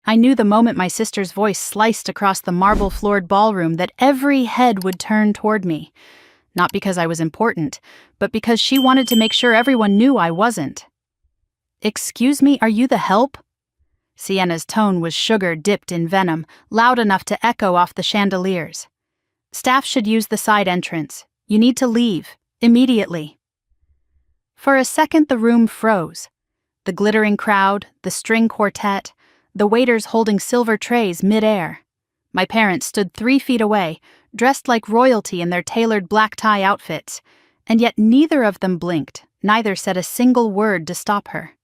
I knew the moment my sister's voice sliced across the marble-floored ballroom that every head would turn toward me. Not because I was important, but because she wanted to make sure everyone knew I wasn't. "Excuse me, are you the help?" Sienna's tone was sugar dipped in venom, loud enough to echo off the chandeliers. "Staff should use the side entrance. You need to leave, immediately." For a second the room froze. The glittering crowd, the string quartet, the waiters holding silver trays mid-air. My parents stood 3 feet away, dressed like royalty in their tailored black tie outfits, and yet neither of them blinked, neither said a single word to stop her.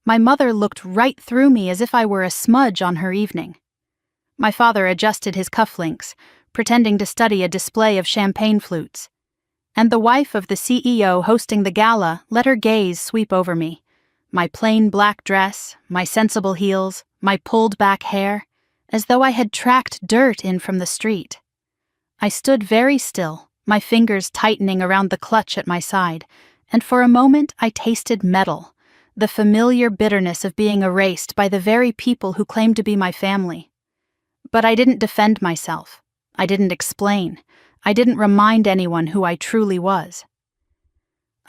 My mother looked right through me as if I were a smudge on her evening. My father adjusted his cufflinks, pretending to study a display of champagne flutes. And the wife of the CEO hosting the gala let her gaze sweep over me. My plain black dress, my sensible heels, my pulled-back hair, as though I had tracked dirt in from the street. I stood very still, my fingers tightening around the clutch at my side, and for a moment I tasted metal, the familiar bitterness of being erased by the very people who claimed to be my family. But I didn't defend myself. I didn't explain. I didn't remind anyone who I truly was.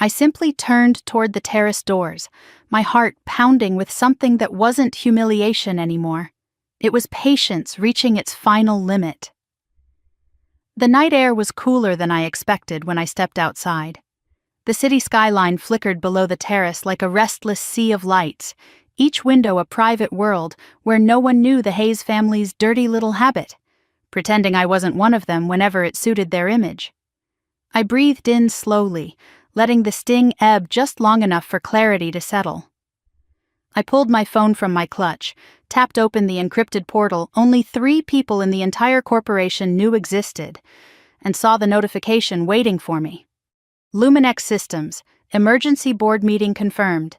I simply turned toward the terrace doors, my heart pounding with something that wasn't humiliation anymore. It was patience reaching its final limit. The night air was cooler than I expected when I stepped outside. The city skyline flickered below the terrace like a restless sea of lights, each window a private world where no one knew the Hayes family's dirty little habit, pretending I wasn't one of them whenever it suited their image. I breathed in slowly, letting the sting ebb just long enough for clarity to settle. I pulled my phone from my clutch, tapped open the encrypted portal only 3 people in the entire corporation knew existed, and saw the notification waiting for me. Luminex Systems, emergency board meeting confirmed.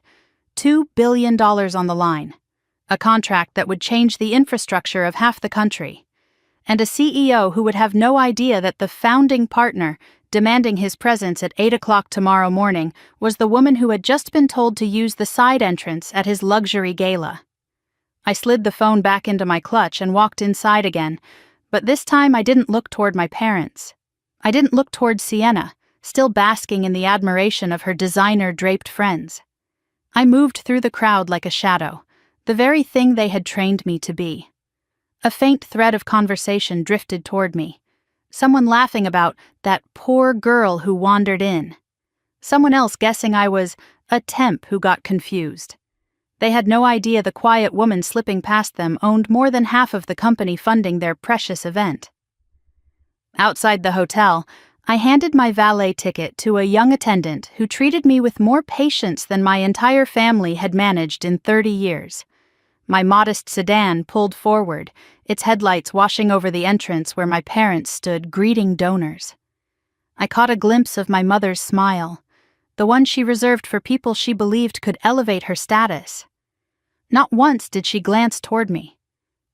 $2 billion on the line. A contract that would change the infrastructure of half the country. And a CEO who would have no idea that the founding partner, demanding his presence at 8 o'clock tomorrow morning, was the woman who had just been told to use the side entrance at his luxury gala. I slid the phone back into my clutch and walked inside again, but this time I didn't look toward my parents. I didn't look toward Sienna, still basking in the admiration of her designer-draped friends. I moved through the crowd like a shadow, the very thing they had trained me to be. A faint thread of conversation drifted toward me. Someone laughing about that poor girl who wandered in. Someone else guessing I was a temp who got confused. They had no idea the quiet woman slipping past them owned more than half of the company funding their precious event. Outside the hotel, I handed my valet ticket to a young attendant who treated me with more patience than my entire family had managed in 30 years. My modest sedan pulled forward, its headlights washing over the entrance where my parents stood greeting donors. I caught a glimpse of my mother's smile, the one she reserved for people she believed could elevate her status. Not once did she glance toward me.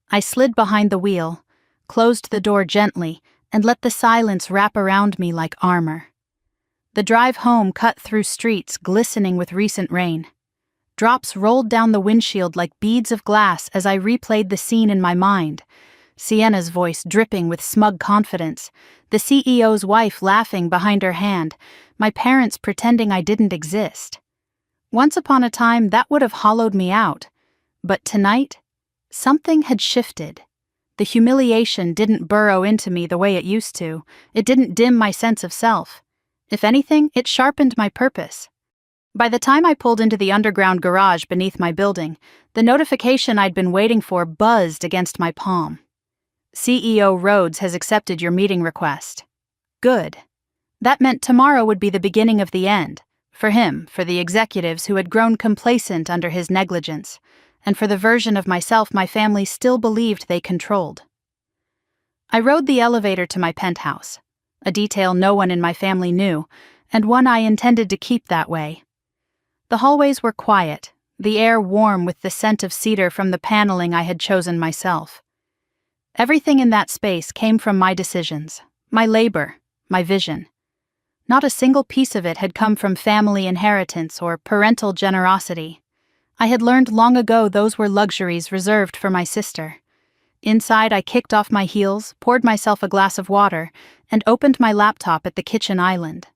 I slid behind the wheel, closed the door gently, and let the silence wrap around me like armor. The drive home cut through streets glistening with recent rain. Drops rolled down the windshield like beads of glass as I replayed the scene in my mind. Sienna's voice dripping with smug confidence, the CEO's wife laughing behind her hand, my parents pretending I didn't exist. Once upon a time, that would have hollowed me out. But tonight, something had shifted. The humiliation didn't burrow into me the way it used to. It didn't dim my sense of self. If anything, it sharpened my purpose. By the time I pulled into the underground garage beneath my building, the notification I'd been waiting for buzzed against my palm. CEO Rhodes has accepted your meeting request. Good. That meant tomorrow would be the beginning of the end. For him, for the executives who had grown complacent under his negligence, and for the version of myself my family still believed they controlled. I rode the elevator to my penthouse, a detail no one in my family knew, and one I intended to keep that way. The hallways were quiet, the air warm with the scent of cedar from the paneling I had chosen myself. Everything in that space came from my decisions, my labor, my vision. Not a single piece of it had come from family inheritance or parental generosity. I had learned long ago those were luxuries reserved for my sister. Inside, I kicked off my heels, poured myself a glass of water, and opened my laptop at the kitchen island.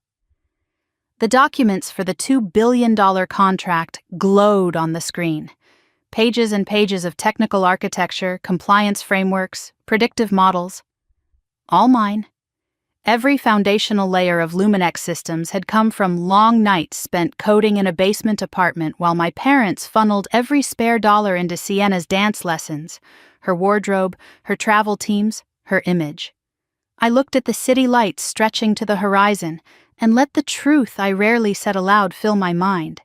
The documents for the $2 billion contract glowed on the screen. Pages and pages of technical architecture, compliance frameworks, predictive models. All mine. Every foundational layer of Luminex systems had come from long nights spent coding in a basement apartment while my parents funneled every spare dollar into Sienna's dance lessons, her wardrobe, her travel teams, her image. I looked at the city lights stretching to the horizon and let the truth I rarely said aloud fill my mind.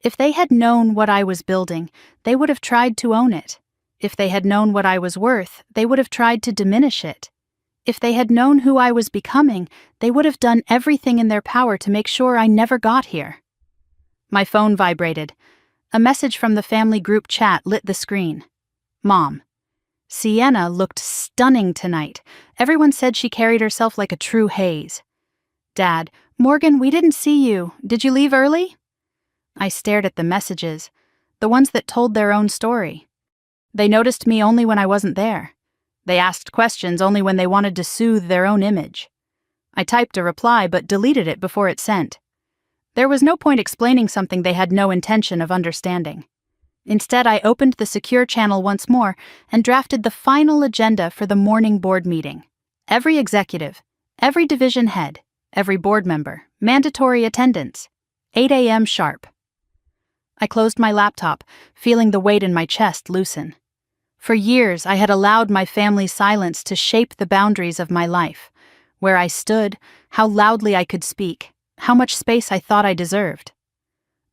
If they had known what I was building, they would have tried to own it. If they had known what I was worth, they would have tried to diminish it. If they had known who I was becoming, they would have done everything in their power to make sure I never got here. My phone vibrated. A message from the family group chat lit the screen. Mom. Sienna looked stunning tonight. Everyone said she carried herself like a true haze. Dad. Morgan, we didn't see you. Did you leave early? I stared at the messages, the ones that told their own story. They noticed me only when I wasn't there. They asked questions only when they wanted to soothe their own image. I typed a reply but deleted it before it sent. There was no point explaining something they had no intention of understanding. Instead, I opened the secure channel once more and drafted the final agenda for the morning board meeting. Every executive, every division head, every board member, mandatory attendance, 8 a.m. sharp. I closed my laptop, feeling the weight in my chest loosen. For years, I had allowed my family's silence to shape the boundaries of my life, where I stood, how loudly I could speak, how much space I thought I deserved.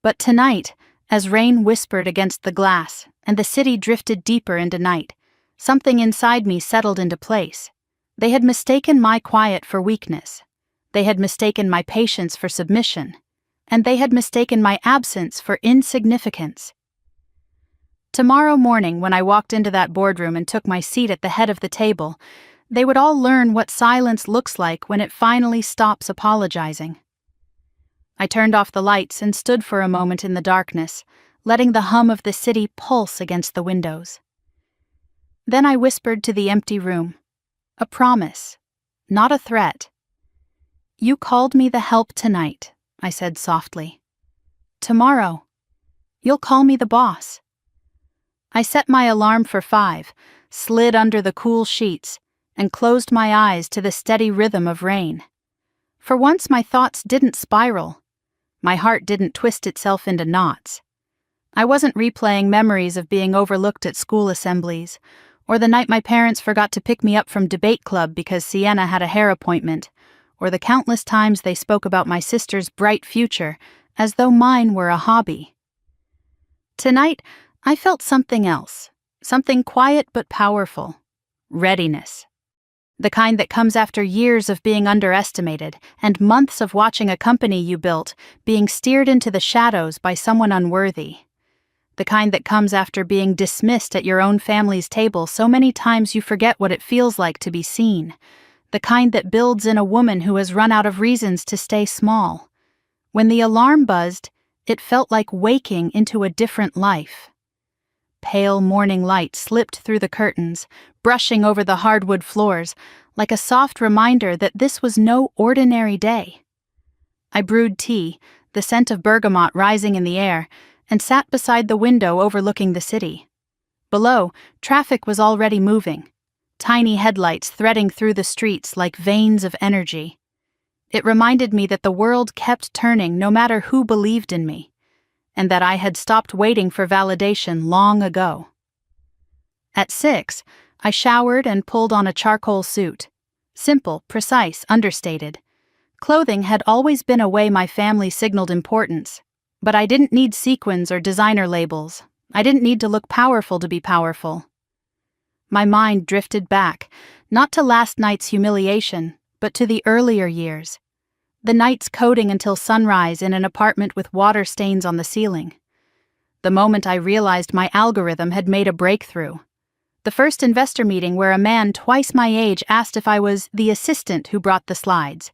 But tonight, as rain whispered against the glass and the city drifted deeper into night, something inside me settled into place. They had mistaken my quiet for weakness. They had mistaken my patience for submission. And they had mistaken my absence for insignificance. Tomorrow morning, when I walked into that boardroom and took my seat at the head of the table, they would all learn what silence looks like when it finally stops apologizing. I turned off the lights and stood for a moment in the darkness, letting the hum of the city pulse against the windows. Then I whispered to the empty room, a promise, not a threat. You called me the help tonight, I said softly. Tomorrow, you'll call me the boss. I set my alarm for 5, slid under the cool sheets, and closed my eyes to the steady rhythm of rain. For once, my thoughts didn't spiral. My heart didn't twist itself into knots. I wasn't replaying memories of being overlooked at school assemblies, or the night my parents forgot to pick me up from debate club because Sienna had a hair appointment, or the countless times they spoke about my sister's bright future as though mine were a hobby. Tonight, I felt something else, something quiet but powerful. Readiness. The kind that comes after years of being underestimated and months of watching a company you built being steered into the shadows by someone unworthy. The kind that comes after being dismissed at your own family's table so many times you forget what it feels like to be seen. The kind that builds in a woman who has run out of reasons to stay small. When the alarm buzzed, it felt like waking into a different life. Pale morning light slipped through the curtains, brushing over the hardwood floors, like a soft reminder that this was no ordinary day. I brewed tea, the scent of bergamot rising in the air, and sat beside the window overlooking the city. Below, traffic was already moving, tiny headlights threading through the streets like veins of energy. It reminded me that the world kept turning no matter who believed in me, and that I had stopped waiting for validation long ago. At 6, I showered and pulled on a charcoal suit. Simple, precise, understated. Clothing had always been a way my family signaled importance, but I didn't need sequins or designer labels. I didn't need to look powerful to be powerful. My mind drifted back, not to last night's humiliation, but to the earlier years. The nights coding until sunrise in an apartment with water stains on the ceiling. The moment I realized my algorithm had made a breakthrough. The first investor meeting where a man twice my age asked if I was the assistant who brought the slides.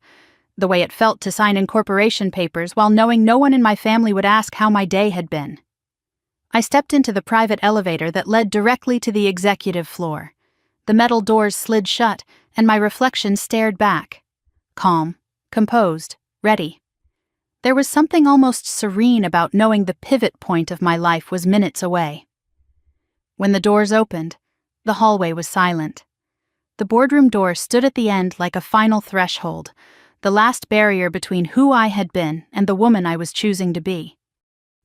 The way it felt to sign incorporation papers while knowing no one in my family would ask how my day had been. I stepped into the private elevator that led directly to the executive floor. The metal doors slid shut, and my reflection stared back. Calm, composed, ready. There was something almost serene about knowing the pivot point of my life was minutes away. When the doors opened, the hallway was silent. The boardroom door stood at the end like a final threshold, the last barrier between who I had been and the woman I was choosing to be.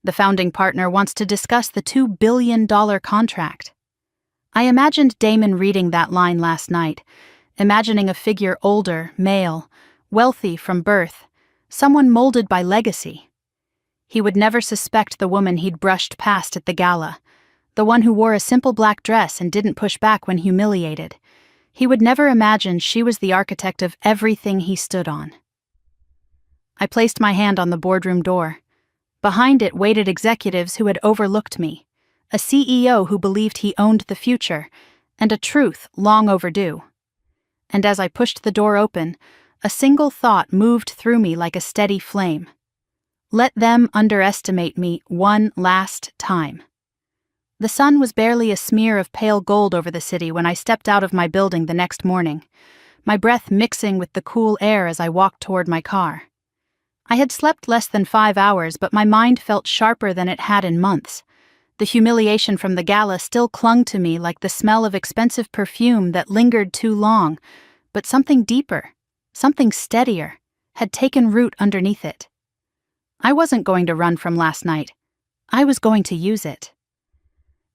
The founding partner wants to discuss the $2 billion contract. I imagined Damon reading that line last night, imagining a figure older, male, wealthy from birth, someone molded by legacy. He would never suspect the woman he'd brushed past at the gala, the one who wore a simple black dress and didn't push back when humiliated. He would never imagine she was the architect of everything he stood on. I placed my hand on the boardroom door. Behind it waited executives who had overlooked me, a CEO who believed he owned the future, and a truth long overdue. And as I pushed the door open, a single thought moved through me like a steady flame. Let them underestimate me one last time. The sun was barely a smear of pale gold over the city when I stepped out of my building the next morning, my breath mixing with the cool air as I walked toward my car. I had slept less than 5 hours, but my mind felt sharper than it had in months. The humiliation from the gala still clung to me like the smell of expensive perfume that lingered too long, but something deeper, something steadier, had taken root underneath it. I wasn't going to run from last night. I was going to use it.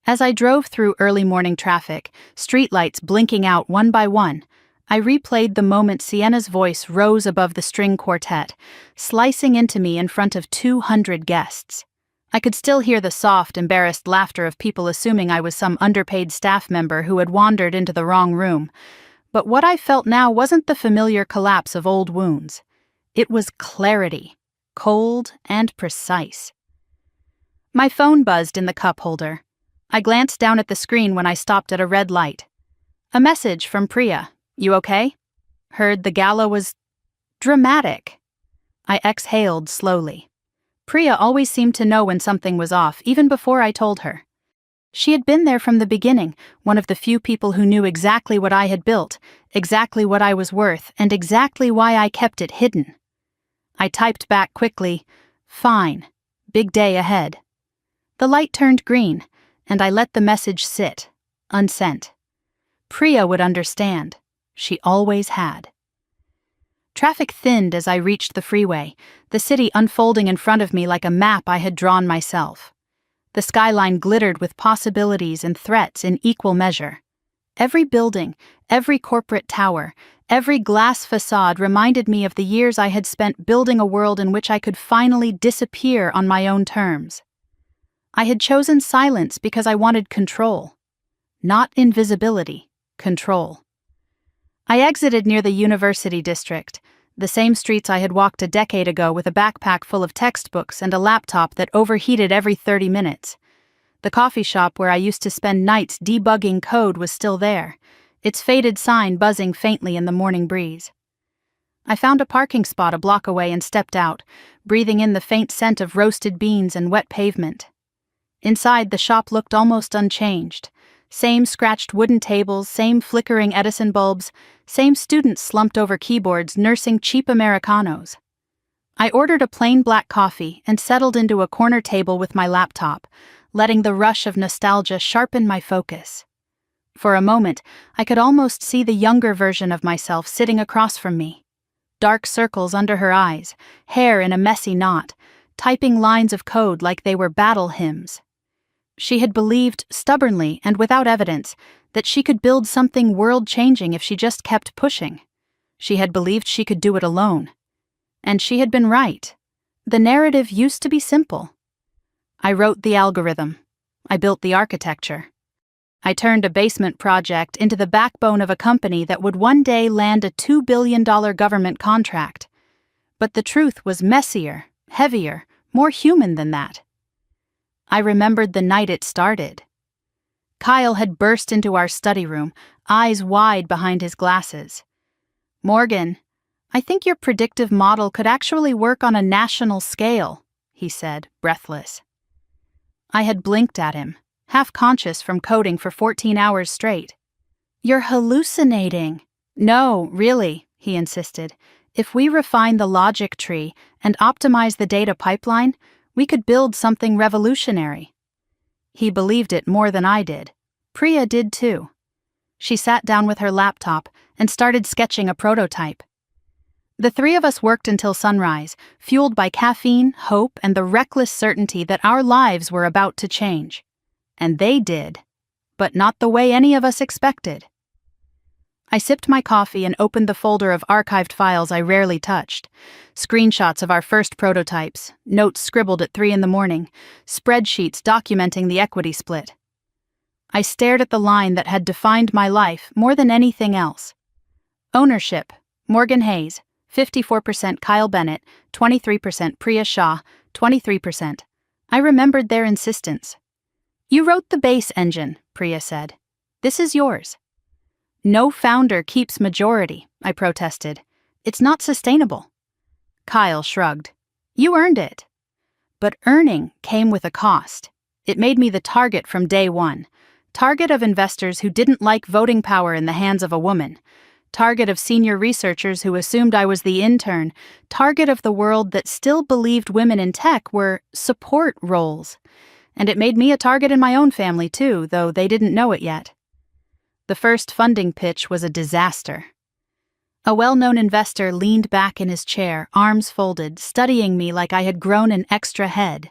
As I drove through early morning traffic, streetlights blinking out one by one, I replayed the moment Sienna's voice rose above the string quartet, slicing into me in front of 200 guests. I could still hear the soft, embarrassed laughter of people assuming I was some underpaid staff member who had wandered into the wrong room. But what I felt now wasn't the familiar collapse of old wounds. It was clarity, cold and precise. My phone buzzed in the cup holder. I glanced down at the screen when I stopped at a red light. A message from Priya. You okay? Heard the gala was dramatic. I exhaled slowly. Priya always seemed to know when something was off, even before I told her. She had been there from the beginning, one of the few people who knew exactly what I had built, exactly what I was worth, and exactly why I kept it hidden. I typed back quickly, "Fine. Big day ahead." The light turned green, and I let the message sit, unsent. Priya would understand. She always had. Traffic thinned as I reached the freeway, the city unfolding in front of me like a map I had drawn myself. The skyline glittered with possibilities and threats in equal measure. Every building, every corporate tower, every glass facade reminded me of the years I had spent building a world in which I could finally disappear on my own terms. I had chosen silence because I wanted control. Not invisibility, control. I exited near the University District, the same streets I had walked a decade ago with a backpack full of textbooks and a laptop that overheated every 30 minutes. The coffee shop where I used to spend nights debugging code was still there, its faded sign buzzing faintly in the morning breeze. I found a parking spot a block away and stepped out, breathing in the faint scent of roasted beans and wet pavement. Inside, the shop looked almost unchanged. Same scratched wooden tables, same flickering Edison bulbs, same students slumped over keyboards nursing cheap Americanos. I ordered a plain black coffee and settled into a corner table with my laptop, letting the rush of nostalgia sharpen my focus. For a moment, I could almost see the younger version of myself sitting across from me. Dark circles under her eyes, hair in a messy knot, typing lines of code like they were battle hymns. She had believed, stubbornly and without evidence, that she could build something world-changing if she just kept pushing. She had believed she could do it alone. And she had been right. The narrative used to be simple. I wrote the algorithm. I built the architecture. I turned a basement project into the backbone of a company that would one day land a $2 billion government contract. But the truth was messier, heavier, more human than that. I remembered the night it started. Kyle had burst into our study room, eyes wide behind his glasses. "Morgan, I think your predictive model could actually work on a national scale," he said, breathless. I had blinked at him, half conscious from coding for 14 hours straight. "You're hallucinating." "No, really," he insisted. "If we refine the logic tree and optimize the data pipeline, we could build something revolutionary." He believed it more than I did. Priya did too. She sat down with her laptop and started sketching a prototype. The three of us worked until sunrise, fueled by caffeine, hope, and the reckless certainty that our lives were about to change. And they did, but not the way any of us expected. I sipped my coffee and opened the folder of archived files I rarely touched. Screenshots of our first prototypes, notes scribbled at 3 a.m, spreadsheets documenting the equity split. I stared at the line that had defined my life more than anything else. Ownership: Morgan Hayes, 54% Kyle Bennett, 23% Priya Shah, 23%. I remembered their insistence. "You wrote the base engine," Priya said. "This is yours." "No founder keeps majority," I protested. "It's not sustainable." Kyle shrugged. "You earned it." But earning came with a cost. It made me the target from day one. Target of investors who didn't like voting power in the hands of a woman. Target of senior researchers who assumed I was the intern. Target of the world that still believed women in tech were support roles. And it made me a target in my own family too, though they didn't know it yet. The first funding pitch was a disaster. A well-known investor leaned back in his chair, arms folded, studying me like I had grown an extra head.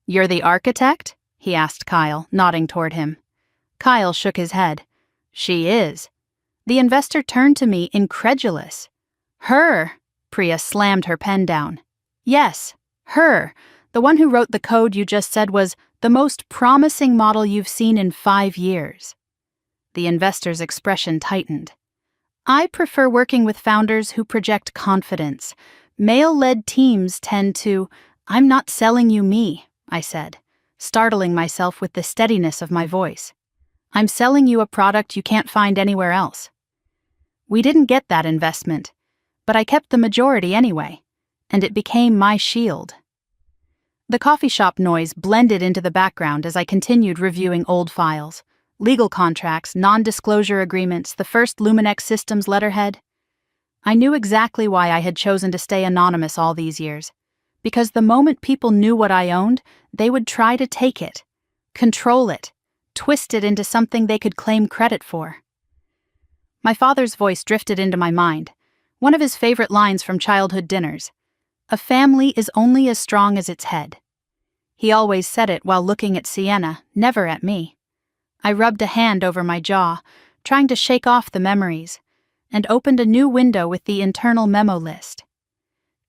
"You're the architect?" he asked Kyle, nodding toward him. Kyle shook his head. "She is." The investor turned to me, incredulous. "Her?" Priya slammed her pen down. "Yes, her. The one who wrote the code you just said was the most promising model you've seen in 5 years. The investor's expression tightened. "I prefer working with founders who project confidence. Male-led teams tend to—" "I'm not selling you me," I said, startling myself with the steadiness of my voice. "I'm selling you a product you can't find anywhere else." We didn't get that investment, but I kept the majority anyway, and it became my shield. The coffee shop noise blended into the background as I continued reviewing old files. Legal contracts, non-disclosure agreements, the first Luminex Systems letterhead. I knew exactly why I had chosen to stay anonymous all these years. Because the moment people knew what I owned, they would try to take it, control it, twist it into something they could claim credit for. My father's voice drifted into my mind, one of his favorite lines from childhood dinners. "A family is only as strong as its head." He always said it while looking at Sienna, never at me. I rubbed a hand over my jaw, trying to shake off the memories, and opened a new window with the internal memo list.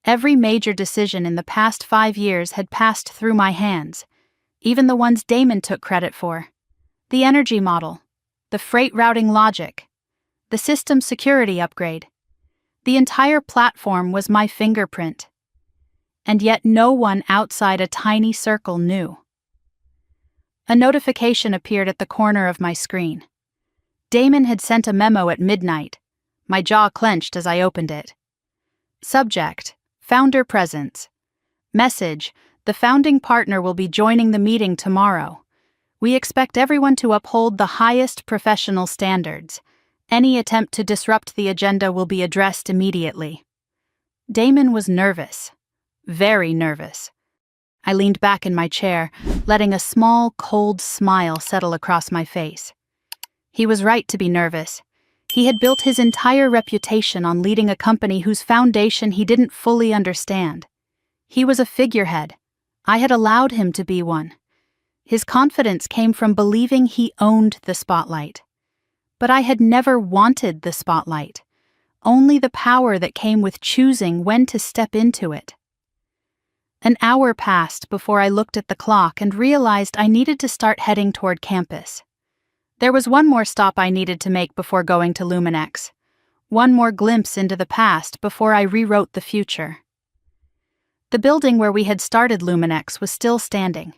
Every major decision in the past 5 years had passed through my hands, even the ones Damon took credit for. The energy model, the freight routing logic, the system security upgrade. The entire platform was my fingerprint. And yet no one outside a tiny circle knew. A notification appeared at the corner of my screen. Damon had sent a memo at midnight. My jaw clenched as I opened it. Subject: Founder Presence. Message: The founding partner will be joining the meeting tomorrow. We expect everyone to uphold the highest professional standards. Any attempt to disrupt the agenda will be addressed immediately. Damon was nervous. Very nervous. I leaned back in my chair, letting a small, cold smile settle across my face. He was right to be nervous. He had built his entire reputation on leading a company whose foundation he didn't fully understand. He was a figurehead. I had allowed him to be one. His confidence came from believing he owned the spotlight. But I had never wanted the spotlight, only the power that came with choosing when to step into it. An hour passed before I looked at the clock and realized I needed to start heading toward campus. There was one more stop I needed to make before going to Luminex. One more glimpse into the past before I rewrote the future. The building where we had started Luminex was still standing.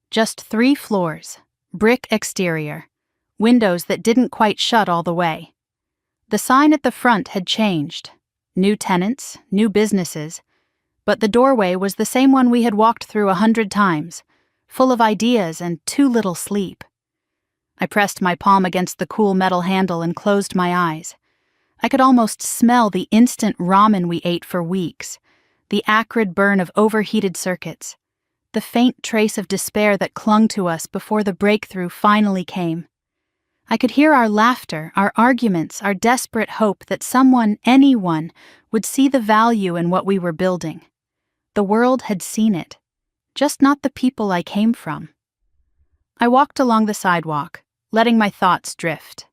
Just 3 floors, brick exterior, windows that didn't quite shut all the way. The sign at the front had changed. New tenants, new businesses. But the doorway was the same one we had walked through 100 times. full of ideas and too little sleep. I pressed my palm against the cool metal handle and closed my eyes. I could almost smell the instant ramen we ate for weeks, the acrid burn of overheated circuits, the faint trace of despair that clung to us before the breakthrough finally came. I could hear our laughter, our arguments, our desperate hope that someone, anyone, would see the value in what we were building. The world had seen it, just not the people I came from. I walked along the sidewalk, letting my thoughts drift.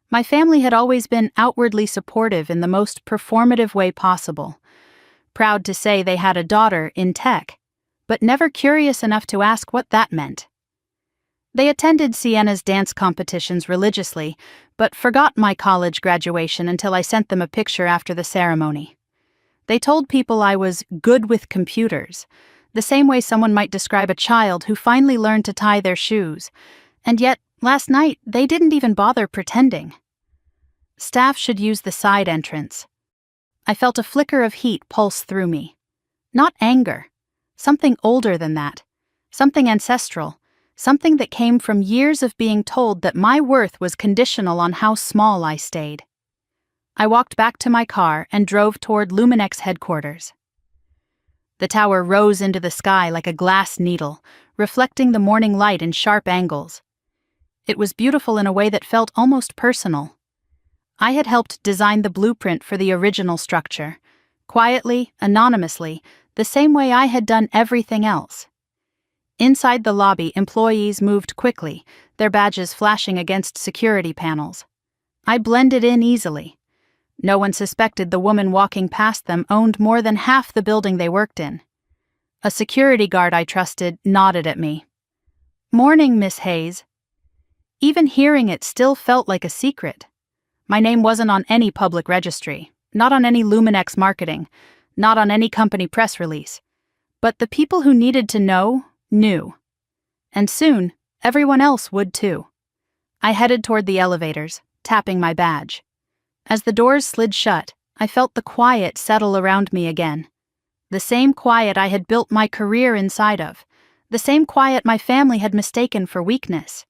My family had always been outwardly supportive in the most performative way possible, proud to say they had a daughter in tech, but never curious enough to ask what that meant. They attended Sienna's dance competitions religiously, but forgot my college graduation until I sent them a picture after the ceremony. They told people I was good with computers, the same way someone might describe a child who finally learned to tie their shoes, and yet, last night, they didn't even bother pretending. Staff should use the side entrance. I felt a flicker of heat pulse through me. Not anger. Something older than that. Something ancestral. Something that came from years of being told that my worth was conditional on how small I stayed. I walked back to my car and drove toward Luminex headquarters. The tower rose into the sky like a glass needle, reflecting the morning light in sharp angles. It was beautiful in a way that felt almost personal. I had helped design the blueprint for the original structure, quietly, anonymously, the same way I had done everything else. Inside the lobby, employees moved quickly, their badges flashing against security panels. I blended in easily. No one suspected the woman walking past them owned more than half the building they worked in. A security guard I trusted nodded at me. "Morning, Miss Hayes." Even hearing it still felt like a secret. My name wasn't on any public registry, not on any Luminex marketing, not on any company press release. But the people who needed to know knew. And soon, everyone else would too. I headed toward the elevators, tapping my badge. As the doors slid shut, I felt the quiet settle around me again. The same quiet I had built my career inside of. The same quiet my family had mistaken for weakness.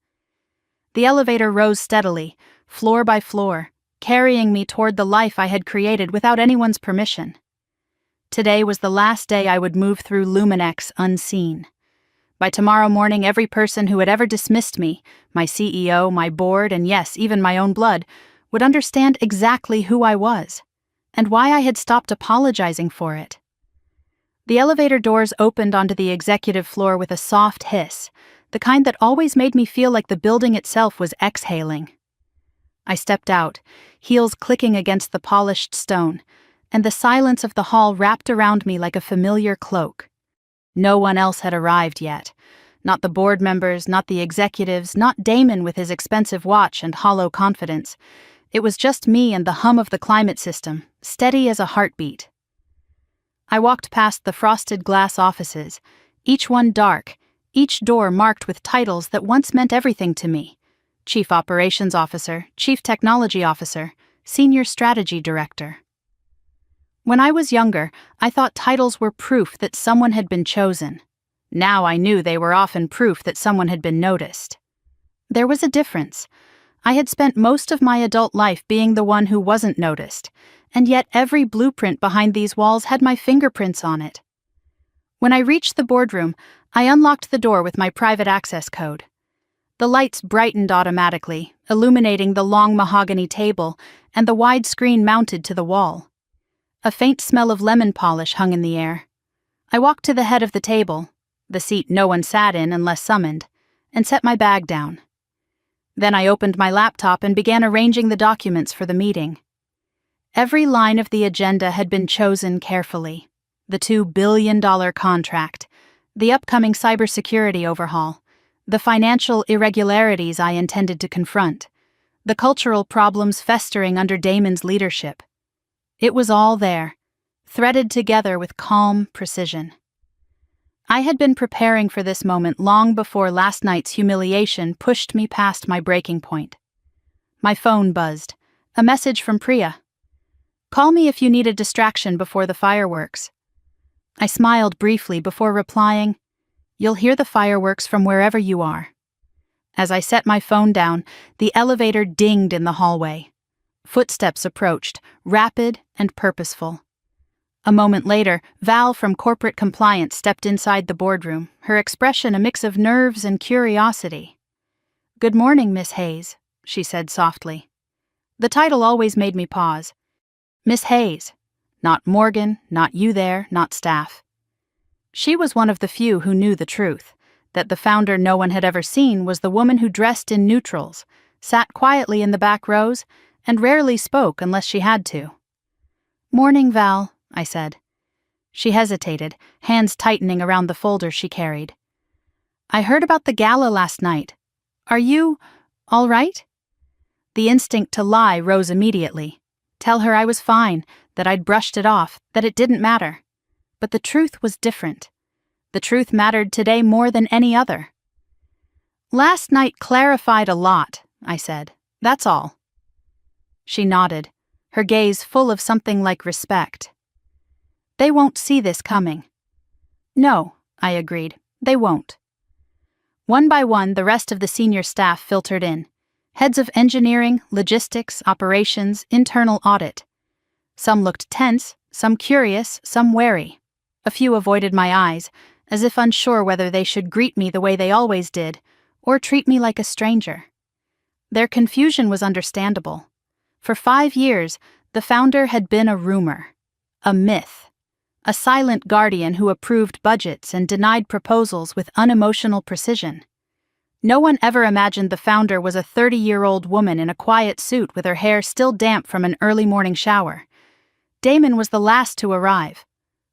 The elevator rose steadily, floor by floor, carrying me toward the life I had created without anyone's permission. Today was the last day I would move through Luminex unseen. By tomorrow morning, every person who had ever dismissed me, my CEO, my board, and yes, even my own blood, would understand exactly who I was, and why I had stopped apologizing for it. The elevator doors opened onto the executive floor with a soft hiss, the kind that always made me feel like the building itself was exhaling. I stepped out, heels clicking against the polished stone, and the silence of the hall wrapped around me like a familiar cloak. No one else had arrived yet. Not the board members, not the executives, not Damon with his expensive watch and hollow confidence. It was just me and the hum of the climate system, steady as a heartbeat. I walked past the frosted glass offices, each one dark, each door marked with titles that once meant everything to me. Chief Operations Officer, Chief Technology Officer, Senior Strategy Director. When I was younger, I thought titles were proof that someone had been chosen. Now I knew they were often proof that someone had been noticed. There was a difference. I had spent most of my adult life being the one who wasn't noticed, and yet every blueprint behind these walls had my fingerprints on it. When I reached the boardroom, I unlocked the door with my private access code. The lights brightened automatically, illuminating the long mahogany table and the wide screen mounted to the wall. A faint smell of lemon polish hung in the air. I walked to the head of the table, the seat no one sat in unless summoned, and set my bag down. Then I opened my laptop and began arranging the documents for the meeting. Every line of the agenda had been chosen carefully. The $2 billion contract, the upcoming cybersecurity overhaul, the financial irregularities I intended to confront, the cultural problems festering under Damon's leadership. It was all there, threaded together with calm precision. I had been preparing for this moment long before last night's humiliation pushed me past my breaking point. My phone buzzed. A message from Priya. "Call me if you need a distraction before the fireworks." I smiled briefly before replying, You'll hear the fireworks from wherever you are." As I set my phone down, the elevator dinged in the hallway. Footsteps approached, rapid and purposeful. A moment later, Val from corporate compliance stepped inside the boardroom, her expression a mix of nerves and curiosity. "Good morning, Miss Hayes," she said softly. The title always made me pause. Miss Hayes. Not Morgan, not you there, not staff. She was one of the few who knew the truth, that the founder no one had ever seen was the woman who dressed in neutrals, sat quietly in the back rows, and rarely spoke unless she had to. "Morning, Val," I said. She hesitated, hands tightening around the folder she carried. "I heard about the gala last night. Are you all right?" The instinct to lie rose immediately. Tell her I was fine, that I'd brushed it off, that it didn't matter. But the truth was different. The truth mattered today more than any other. "Last night clarified a lot," I said. "That's all." She nodded, her gaze full of something like respect. "They won't see this coming." "No," I agreed, "they won't." One by one, the rest of the senior staff filtered in. Heads of engineering, logistics, operations, internal audit. Some looked tense, some curious, some wary. A few avoided my eyes, as if unsure whether they should greet me the way they always did, or treat me like a stranger. Their confusion was understandable. For 5 years, the founder had been a rumor, a myth, a silent guardian who approved budgets and denied proposals with unemotional precision. No one ever imagined the founder was a 30-year-old woman in a quiet suit with her hair still damp from an early morning shower. Damon was the last to arrive.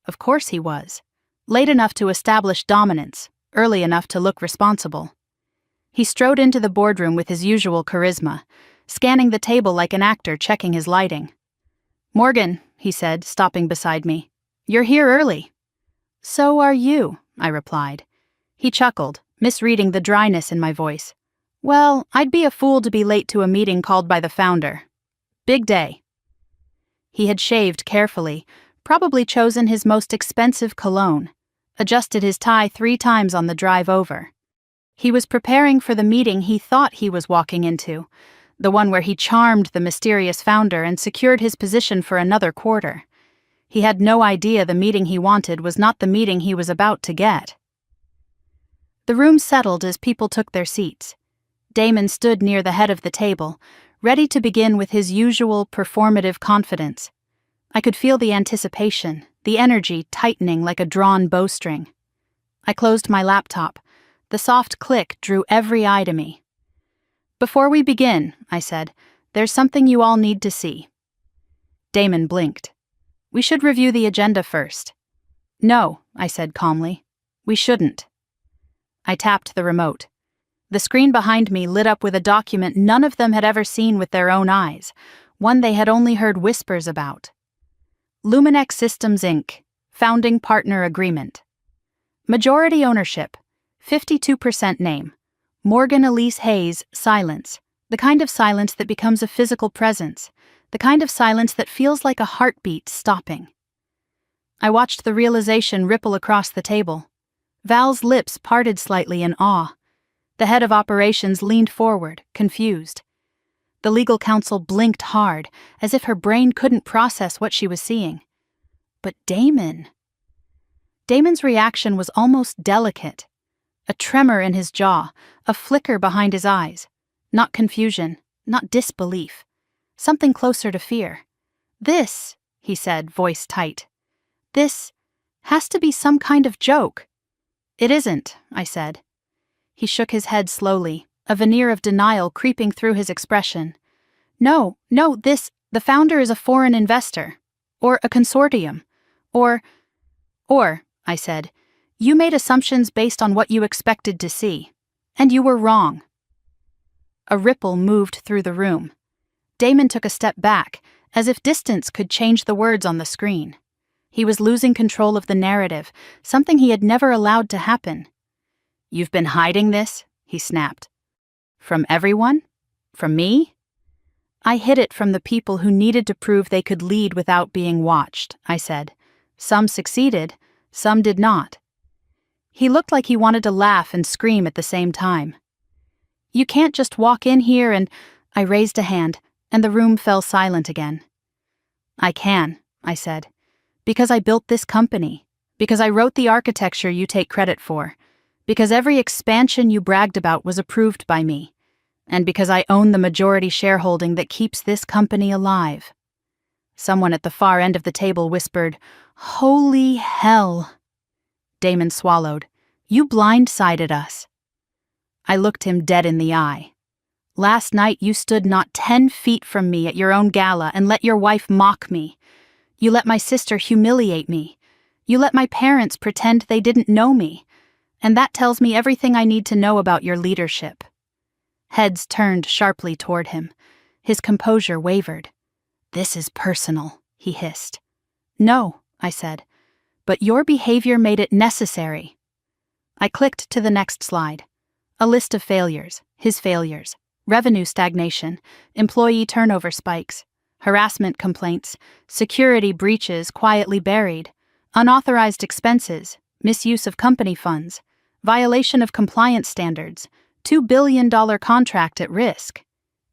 Of course he was. Late enough to establish dominance, early enough to look responsible. He strode into the boardroom with his usual charisma, scanning the table like an actor checking his lighting. "Morgan," he said, stopping beside me. "You're here early." "So are you," I replied. He chuckled, misreading the dryness in my voice. "Well, I'd be a fool to be late to a meeting called by the founder. Big day." He had shaved carefully, probably chosen his most expensive cologne, adjusted his tie 3 times on the drive over. He was preparing for the meeting he thought he was walking into, the one where he charmed the mysterious founder and secured his position for another quarter. He had no idea the meeting he wanted was not the meeting he was about to get. The room settled as people took their seats. Damon stood near the head of the table, ready to begin with his usual performative confidence. I could feel the anticipation, the energy tightening like a drawn bowstring. I closed my laptop. The soft click drew every eye to me. "Before we begin," I said, "there's something you all need to see." Damon blinked. "We should review the agenda first." "No," I said calmly. "We shouldn't." I tapped the remote. The screen behind me lit up with a document none of them had ever seen with their own eyes, one they had only heard whispers about. Luminex Systems Inc., Founding Partner Agreement. Majority ownership, 52% name. Morgan Elise Hayes, silence. The kind of silence that becomes a physical presence. The kind of silence that feels like a heartbeat stopping. I watched the realization ripple across the table. Val's lips parted slightly in awe. The head of operations leaned forward, confused. The legal counsel blinked hard, as if her brain couldn't process what she was seeing. But Damon... Damon's reaction was almost delicate. A tremor in his jaw, a flicker behind his eyes. Not confusion, not disbelief. Something closer to fear. "This," he said, voice tight. "This has to be some kind of joke." "It isn't," I said. He shook his head slowly, a veneer of denial creeping through his expression. No, the founder is a foreign investor. Or a consortium. Or, I said, you made assumptions based on what you expected to see. And you were wrong." A ripple moved through the room. Damon took a step back, as if distance could change the words on the screen. He was losing control of the narrative, something he had never allowed to happen. "You've been hiding this?" he snapped. "From everyone? From me?" "I hid it from the people who needed to prove they could lead without being watched," I said. "Some succeeded, some did not." He looked like he wanted to laugh and scream at the same time. "You can't just walk in here and—" I raised a hand, and the room fell silent again. "I can," I said, "because I built this company, because I wrote the architecture you take credit for, because every expansion you bragged about was approved by me, and because I own the majority shareholding that keeps this company alive." Someone at the far end of the table whispered, "Holy hell." Damon swallowed. "You blindsided us." I looked him dead in the eye. "Last night you stood not 10 feet from me at your own gala and let your wife mock me. You let my sister humiliate me. You let my parents pretend they didn't know me. And that tells me everything I need to know about your leadership." Heads turned sharply toward him. His composure wavered. "This is personal," he hissed. "No," I said, "but your behavior made it necessary." I clicked to the next slide. A list of failures, his failures: revenue stagnation, employee turnover spikes, harassment complaints, security breaches quietly buried, unauthorized expenses, misuse of company funds, violation of compliance standards, $2 billion contract at risk.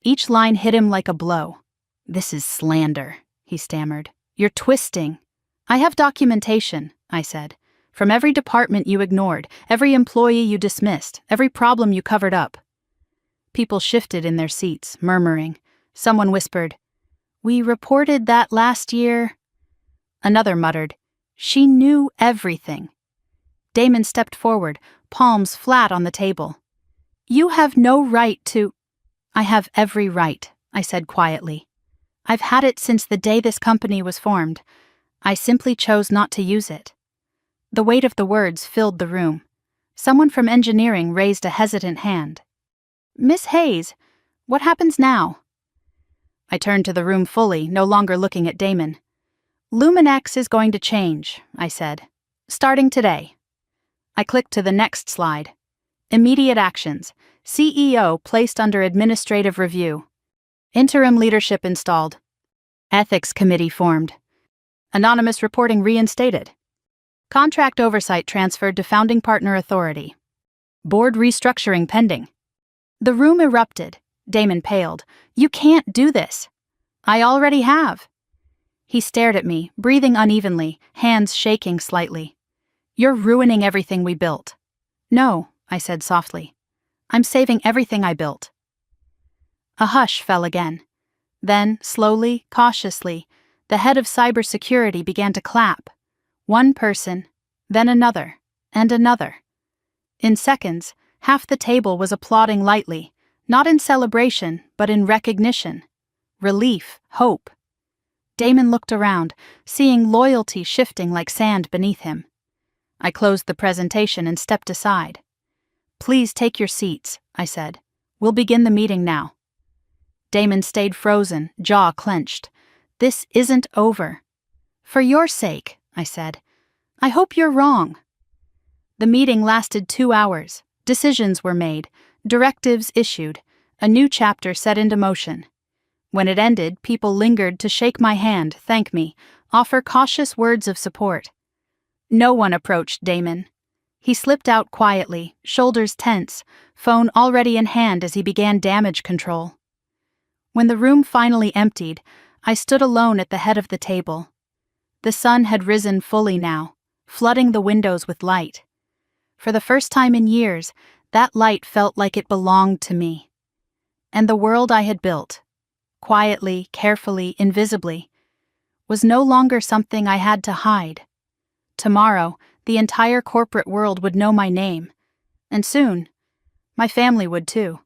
Each line hit him like a blow. "This is slander," he stammered. "You're twisting." "I have documentation," I said, "from every department you ignored, every employee you dismissed, every problem you covered up." People shifted in their seats, murmuring. Someone whispered, "We reported that last year." Another muttered, "She knew everything." Damon stepped forward, palms flat on the table. "You have no right to—" "I have every right," I said quietly. "I've had it since the day this company was formed. I simply chose not to use it." The weight of the words filled the room. Someone from engineering raised a hesitant hand. "Miss Hayes, what happens now?" I turned to the room fully, no longer looking at Damon. "Luminex is going to change," I said. "Starting today." I clicked to the next slide. Immediate actions. CEO placed under administrative review. Interim leadership installed. Ethics committee formed. Anonymous reporting reinstated. Contract oversight transferred to founding partner authority. Board restructuring pending. The room erupted. Damon paled. "You can't do this." "I already have." He stared at me, breathing unevenly, hands shaking slightly. "You're ruining everything we built." "No," I said softly. "I'm saving everything I built." A hush fell again. Then, slowly, cautiously, the head of cybersecurity began to clap. One person, then another, and another. In seconds, half the table was applauding lightly, not in celebration, but in recognition. Relief, hope. Damon looked around, seeing loyalty shifting like sand beneath him. I closed the presentation and stepped aside. "Please take your seats," I said. "We'll begin the meeting now." Damon stayed frozen, jaw clenched. "This isn't over." "For your sake," I said. "I hope you're wrong." The meeting lasted 2 hours. Decisions were made, directives issued, a new chapter set into motion. When it ended, people lingered to shake my hand, thank me, offer cautious words of support. No one approached Damon. He slipped out quietly, shoulders tense, phone already in hand as he began damage control. When the room finally emptied, I stood alone at the head of the table. The sun had risen fully now, flooding the windows with light. For the first time in years, that light felt like it belonged to me. And the world I had built, quietly, carefully, invisibly, was no longer something I had to hide. Tomorrow, the entire corporate world would know my name, and soon, my family would too.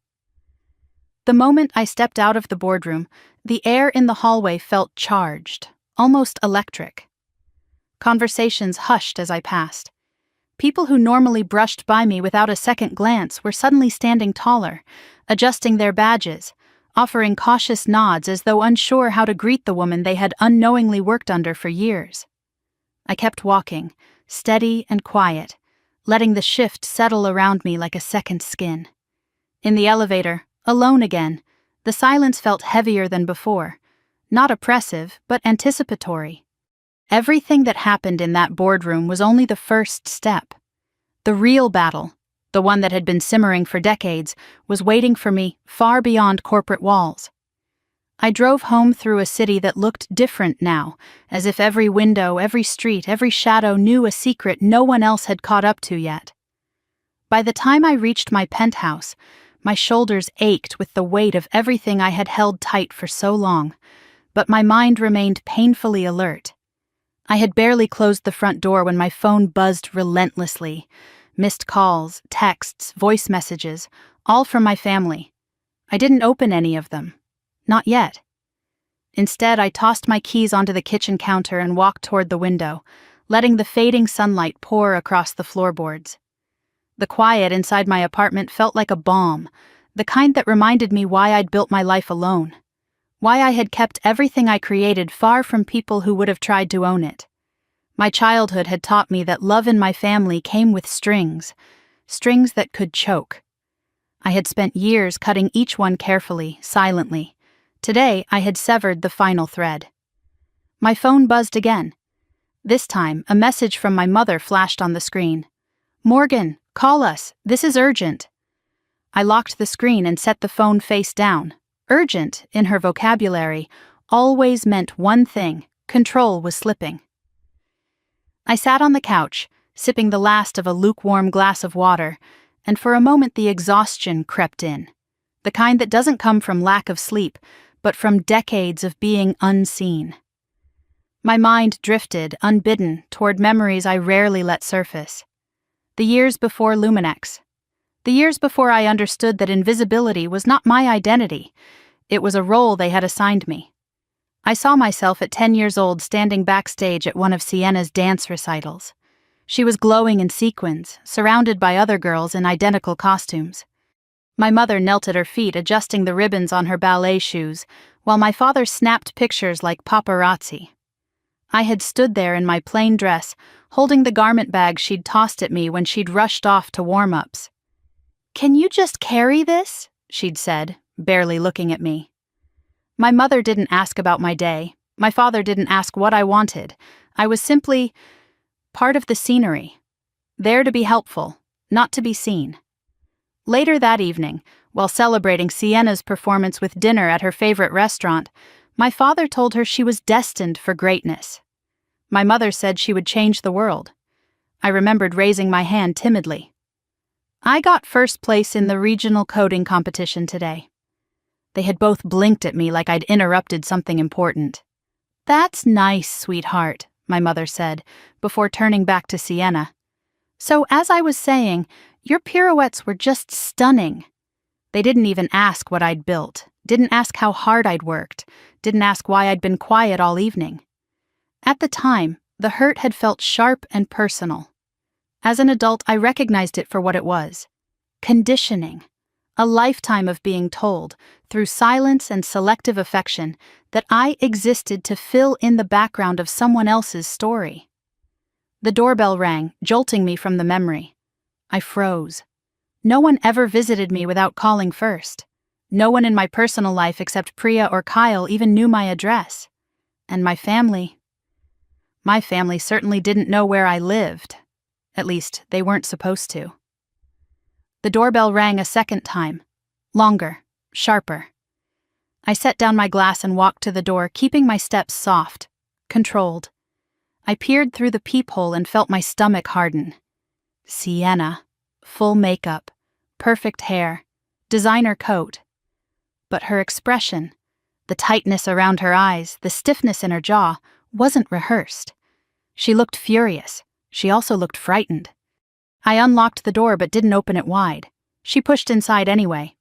The moment I stepped out of the boardroom, the air in the hallway felt charged, almost electric. Conversations hushed as I passed. People who normally brushed by me without a second glance were suddenly standing taller, adjusting their badges, offering cautious nods as though unsure how to greet the woman they had unknowingly worked under for years. I kept walking, steady and quiet, letting the shift settle around me like a second skin. In the elevator, alone again, the silence felt heavier than before, not oppressive, but anticipatory. Everything that happened in that boardroom was only the first step. The real battle, the one that had been simmering for decades, was waiting for me far beyond corporate walls. I drove home through a city that looked different now, as if every window, every street, every shadow knew a secret no one else had caught up to yet. By the time I reached my penthouse, my shoulders ached with the weight of everything I had held tight for so long, but my mind remained painfully alert. I had barely closed the front door when my phone buzzed relentlessly. Missed calls, texts, voice messages, all from my family. I didn't open any of them. Not yet. Instead, I tossed my keys onto the kitchen counter and walked toward the window, letting the fading sunlight pour across the floorboards. The quiet inside my apartment felt like a balm, the kind that reminded me why I'd built my life alone. Why I had kept everything I created far from people who would have tried to own it. My childhood had taught me that love in my family came with strings that could choke. I had spent years cutting each one carefully, silently. Today, I had severed the final thread. My phone buzzed again. This time, a message from my mother flashed on the screen. "Morgan, call us. This is urgent." I locked the screen and set the phone face down. Urgent, in her vocabulary, always meant one thing: control was slipping. I sat on the couch, sipping the last of a lukewarm glass of water, and for a moment the exhaustion crept in. The kind that doesn't come from lack of sleep, but from decades of being unseen. My mind drifted, unbidden, toward memories I rarely let surface. The years before Luminex. The years before I understood that invisibility was not my identity. It was a role they had assigned me. I saw myself at 10 years old standing backstage at one of Sienna's dance recitals. She was glowing in sequins, surrounded by other girls in identical costumes. My mother knelt at her feet adjusting the ribbons on her ballet shoes, while my father snapped pictures like paparazzi. I had stood there in my plain dress, holding the garment bag she'd tossed at me when she'd rushed off to warm-ups. "Can you just carry this?" she'd said, barely looking at me. My mother didn't ask about my day. My father didn't ask what I wanted. I was simply part of the scenery, there to be helpful, not to be seen. Later that evening, while celebrating Sienna's performance with dinner at her favorite restaurant, my father told her she was destined for greatness. My mother said she would change the world. I remembered raising my hand timidly. I got first place in the regional coding competition today. They had both blinked at me like I'd interrupted something important. "That's nice, sweetheart," my mother said, before turning back to Sienna. "So as I was saying, your pirouettes were just stunning." They didn't even ask what I'd built, didn't ask how hard I'd worked, didn't ask why I'd been quiet all evening. At the time, the hurt had felt sharp and personal. As an adult, I recognized it for what it was: conditioning. A lifetime of being told, through silence and selective affection, that I existed to fill in the background of someone else's story. The doorbell rang, jolting me from the memory. I froze. No one ever visited me without calling first. No one in my personal life except Priya or Kyle even knew my address. And my family certainly didn't know where I lived. At least, they weren't supposed to. The doorbell rang a second time. Longer, sharper. I set down my glass and walked to the door, keeping my steps soft, controlled. I peered through the peephole and felt my stomach harden. Sienna. Full makeup, perfect hair, designer coat. But her expression, the tightness around her eyes, the stiffness in her jaw, wasn't rehearsed. She looked furious. She also looked frightened. I unlocked the door but didn't open it wide. She pushed inside anyway.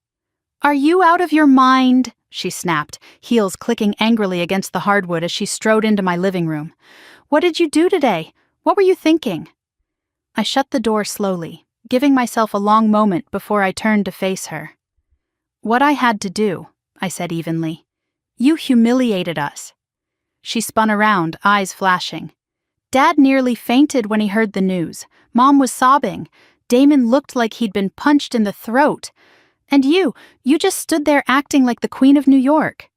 "Are you out of your mind?" she snapped, heels clicking angrily against the hardwood as she strode into my living room. "What did you do today? What were you thinking?" I shut the door slowly, giving myself a long moment before I turned to face her. "What I had to do," I said evenly. "You humiliated us." She spun around, eyes flashing. "Dad nearly fainted when he heard the news. Mom was sobbing. Damon looked like he'd been punched in the throat. And you just stood there acting like the Queen of New York."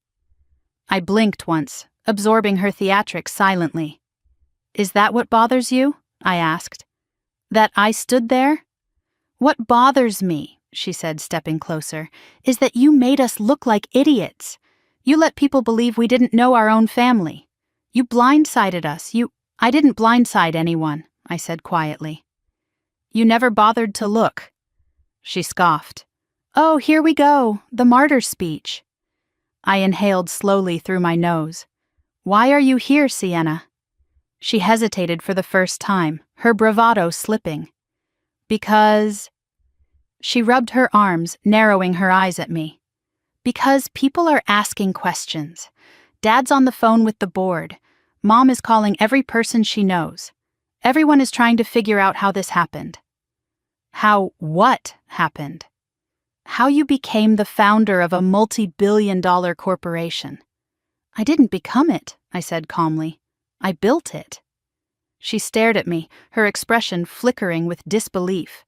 I blinked once, absorbing her theatrics silently. "Is that what bothers you?" I asked. That I stood there? What bothers me, she said, stepping closer, is that you made us look like idiots. You let people believe we didn't know our own family. You blindsided us. I didn't blindside anyone, I said quietly. You never bothered to look. She scoffed. Oh, here we go, the martyr speech. I inhaled slowly through my nose. Why are you here, Sienna? She hesitated for the first time, her bravado slipping. Because... She rubbed her arms, narrowing her eyes at me. Because people are asking questions. Dad's on the phone with the board. Mom is calling every person she knows. Everyone is trying to figure out how this happened. How what happened? How you became the founder of a multi-billion-dollar corporation. I didn't become it, I said calmly. I built it. She stared at me, her expression flickering with disbelief.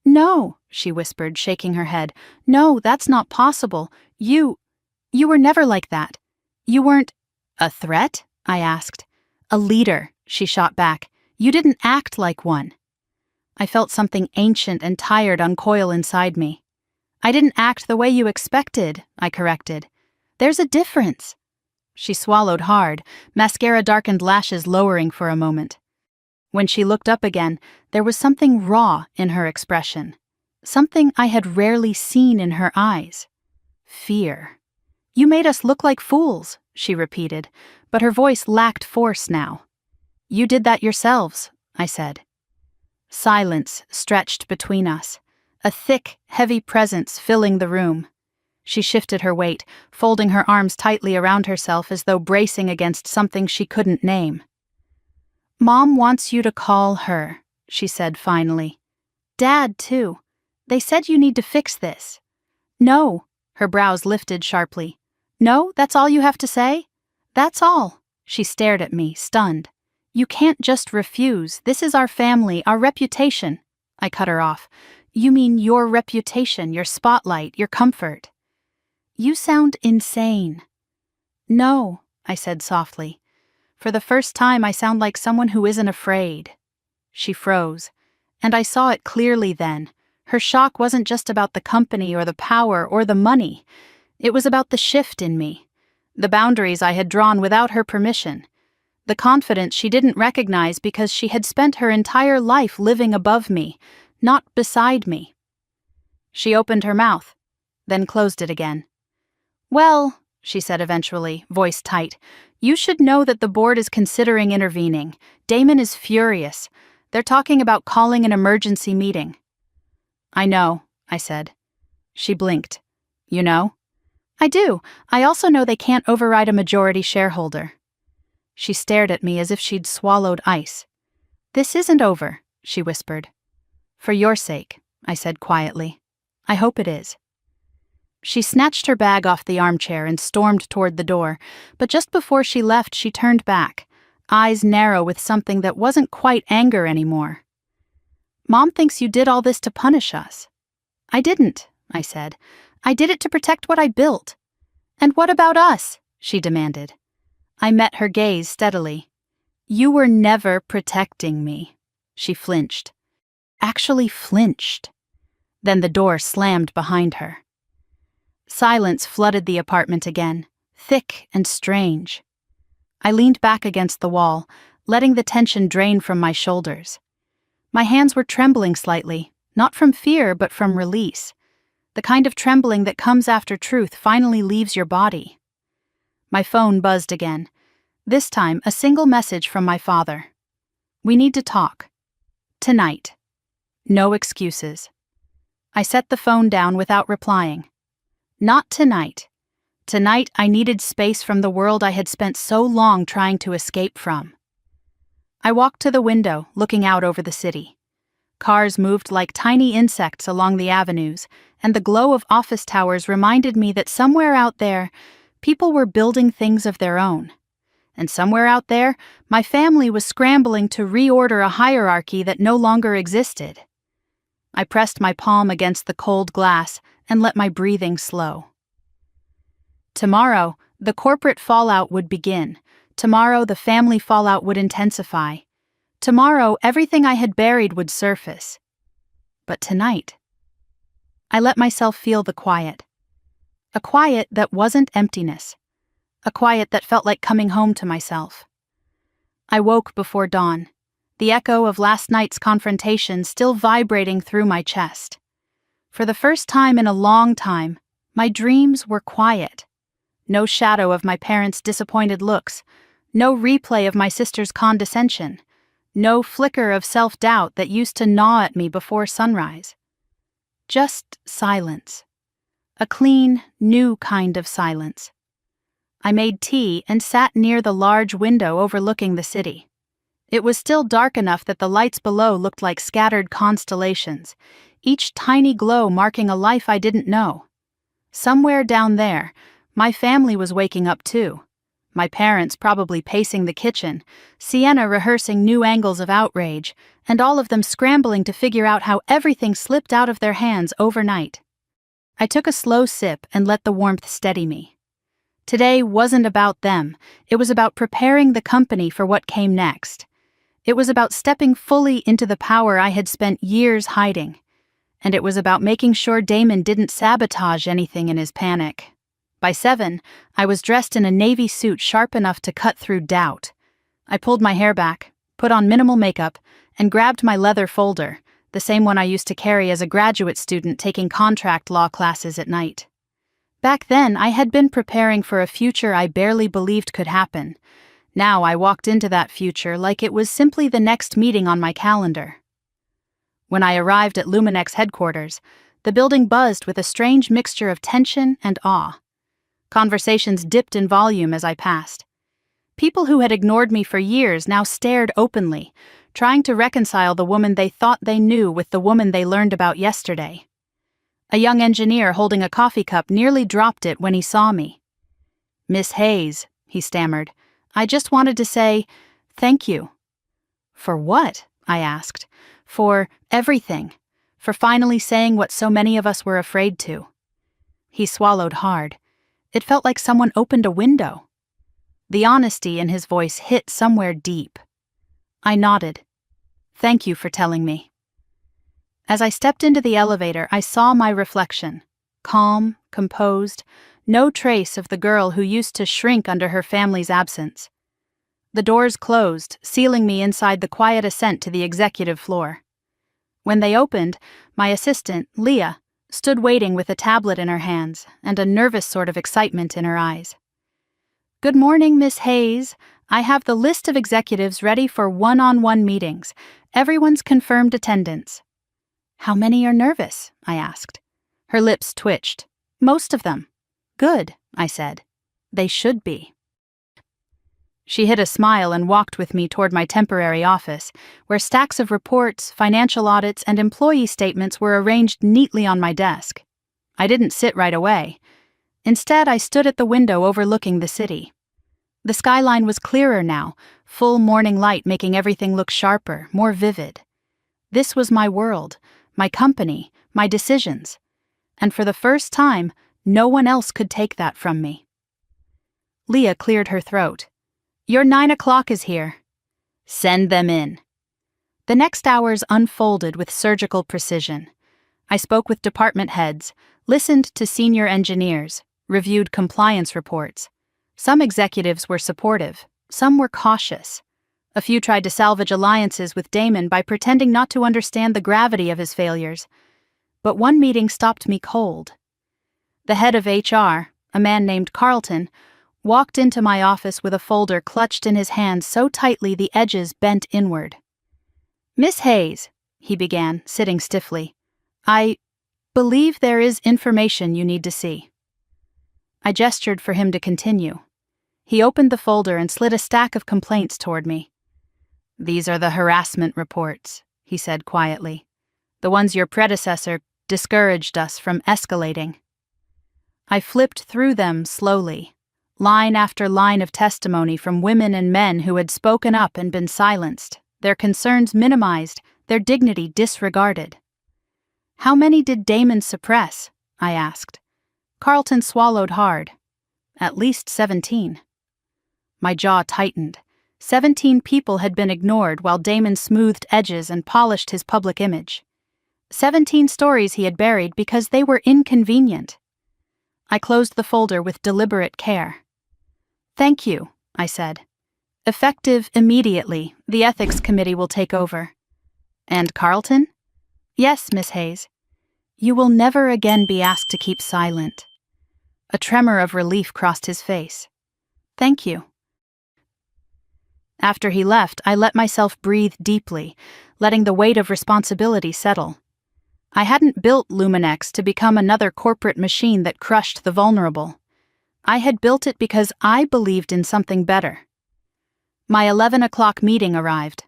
No, she whispered, shaking her head. No, that's not possible. You were never like that. You weren't... A threat? I asked. A leader, she shot back. You didn't act like one. I felt something ancient and tired uncoil inside me. I didn't act the way you expected, I corrected. There's a difference. She swallowed hard, mascara-darkened lashes lowering for a moment. When she looked up again, there was something raw in her expression. Something I had rarely seen in her eyes. Fear. You made us look like fools, she repeated, but her voice lacked force now. You did that yourselves, I said. Silence stretched between us, a thick, heavy presence filling the room. She shifted her weight, folding her arms tightly around herself as though bracing against something she couldn't name. Mom wants you to call her, she said finally. Dad, too. They said you need to fix this. No, her brows lifted sharply. No, that's all you have to say? That's all. She stared at me, stunned. You can't just refuse. This is our family, our reputation. I cut her off. You mean your reputation, your spotlight, your comfort. You sound insane. No, I said softly. For the first time, I sound like someone who isn't afraid. She froze, and I saw it clearly then. Her shock wasn't just about the company or the power or the money. It was about the shift in me, the boundaries I had drawn without her permission, the confidence she didn't recognize because she had spent her entire life living above me, not beside me. She opened her mouth, then closed it again. Well, she said eventually, voice tight, you should know that the board is considering intervening. Damon is furious. They're talking about calling an emergency meeting. I know, I said. She blinked. You know? I do. I also know they can't override a majority shareholder. She stared at me as if she'd swallowed ice. This isn't over, she whispered. For your sake, I said quietly. I hope it is. She snatched her bag off the armchair and stormed toward the door, but just before she left, she turned back, eyes narrow with something that wasn't quite anger anymore. Mom thinks you did all this to punish us. I didn't, I said. I did it to protect what I built. And what about us? She demanded. I met her gaze steadily. You were never protecting me. She flinched. Actually flinched. Then the door slammed behind her. Silence flooded the apartment again, thick and strange. I leaned back against the wall, letting the tension drain from my shoulders. My hands were trembling slightly, not from fear but from release, the kind of trembling that comes after truth finally leaves your body. My phone buzzed again, this time a single message from my father. We need to talk. Tonight. No excuses. I set the phone down without replying. Not tonight. Tonight I needed space from the world I had spent so long trying to escape from. I walked to the window, looking out over the city. Cars moved like tiny insects along the avenues, and the glow of office towers reminded me that somewhere out there, people were building things of their own. And somewhere out there, my family was scrambling to reorder a hierarchy that no longer existed. I pressed my palm against the cold glass and let my breathing slow. Tomorrow, the corporate fallout would begin. Tomorrow, the family fallout would intensify. Tomorrow, everything I had buried would surface. But tonight, I let myself feel the quiet. A quiet that wasn't emptiness. A quiet that felt like coming home to myself. I woke before dawn, the echo of last night's confrontation still vibrating through my chest. For the first time in a long time, my dreams were quiet. No shadow of my parents' disappointed looks, no replay of my sister's condescension, no flicker of self-doubt that used to gnaw at me before sunrise. Just silence. A clean, new kind of silence. I made tea and sat near the large window overlooking the city. It was still dark enough that the lights below looked like scattered constellations, each tiny glow marking a life I didn't know. Somewhere down there, my family was waking up too. My parents probably pacing the kitchen, Sienna rehearsing new angles of outrage, and all of them scrambling to figure out how everything slipped out of their hands overnight. I took a slow sip and let the warmth steady me. Today wasn't about them, it was about preparing the company for what came next. It was about stepping fully into the power I had spent years hiding. And it was about making sure Damon didn't sabotage anything in his panic. By 7, I was dressed in a navy suit sharp enough to cut through doubt. I pulled my hair back, put on minimal makeup, and grabbed my leather folder, the same one I used to carry as a graduate student taking contract law classes at night. Back then, I had been preparing for a future I barely believed could happen. Now I walked into that future like it was simply the next meeting on my calendar. When I arrived at Luminex headquarters, the building buzzed with a strange mixture of tension and awe. Conversations dipped in volume as I passed. People who had ignored me for years now stared openly, trying to reconcile the woman they thought they knew with the woman they learned about yesterday. A young engineer holding a coffee cup nearly dropped it when he saw me. "Miss Hayes," he stammered, "I just wanted to say, thank you." "For what?" I asked. "For everything. For finally saying what so many of us were afraid to." He swallowed hard. It felt like someone opened a window. The honesty in his voice hit somewhere deep. I nodded. "Thank you for telling me." As I stepped into the elevator, I saw my reflection. Calm, composed, no trace of the girl who used to shrink under her family's absence. The doors closed, sealing me inside the quiet ascent to the executive floor. When they opened, my assistant, Leah, stood waiting with a tablet in her hands and a nervous sort of excitement in her eyes. "Good morning, Miss Hayes. I have the list of executives ready for one-on-one meetings. Everyone's confirmed attendance." "How many are nervous?" I asked. Her lips twitched. "Most of them." "Good," I said. "They should be." She hid a smile and walked with me toward my temporary office, where stacks of reports, financial audits, and employee statements were arranged neatly on my desk. I didn't sit right away. Instead, I stood at the window overlooking the city. The skyline was clearer now, full morning light making everything look sharper, more vivid. This was my world, my company, my decisions. And for the first time, no one else could take that from me. Leah cleared her throat. "Your 9 o'clock is here." "Send them in." The next hours unfolded with surgical precision. I spoke with department heads, listened to senior engineers, reviewed compliance reports. Some executives were supportive, some were cautious. A few tried to salvage alliances with Damon by pretending not to understand the gravity of his failures. But one meeting stopped me cold. The head of HR, a man named Carlton, walked into my office with a folder clutched in his hand so tightly the edges bent inward. "Miss Hayes," he began, sitting stiffly, "I believe there is information you need to see." I gestured for him to continue. He opened the folder and slid a stack of complaints toward me. "These are the harassment reports," he said quietly. "The ones your predecessor discouraged us from escalating." I flipped through them slowly. Line after line of testimony from women and men who had spoken up and been silenced, their concerns minimized, their dignity disregarded. "How many did Damon suppress?" I asked. Carlton swallowed hard. "At least 17. My jaw tightened. 17 people had been ignored while Damon smoothed edges and polished his public image. 17 stories he had buried because they were inconvenient. I closed the folder with deliberate care. "Thank you," I said. "Effective immediately, the ethics committee will take over." "And Carlton?" "Yes, Miss Hayes. You will never again be asked to keep silent." A tremor of relief crossed his face. "Thank you." After he left, I let myself breathe deeply, letting the weight of responsibility settle. I hadn't built Luminex to become another corporate machine that crushed the vulnerable. I had built it because I believed in something better. My 11 o'clock meeting arrived.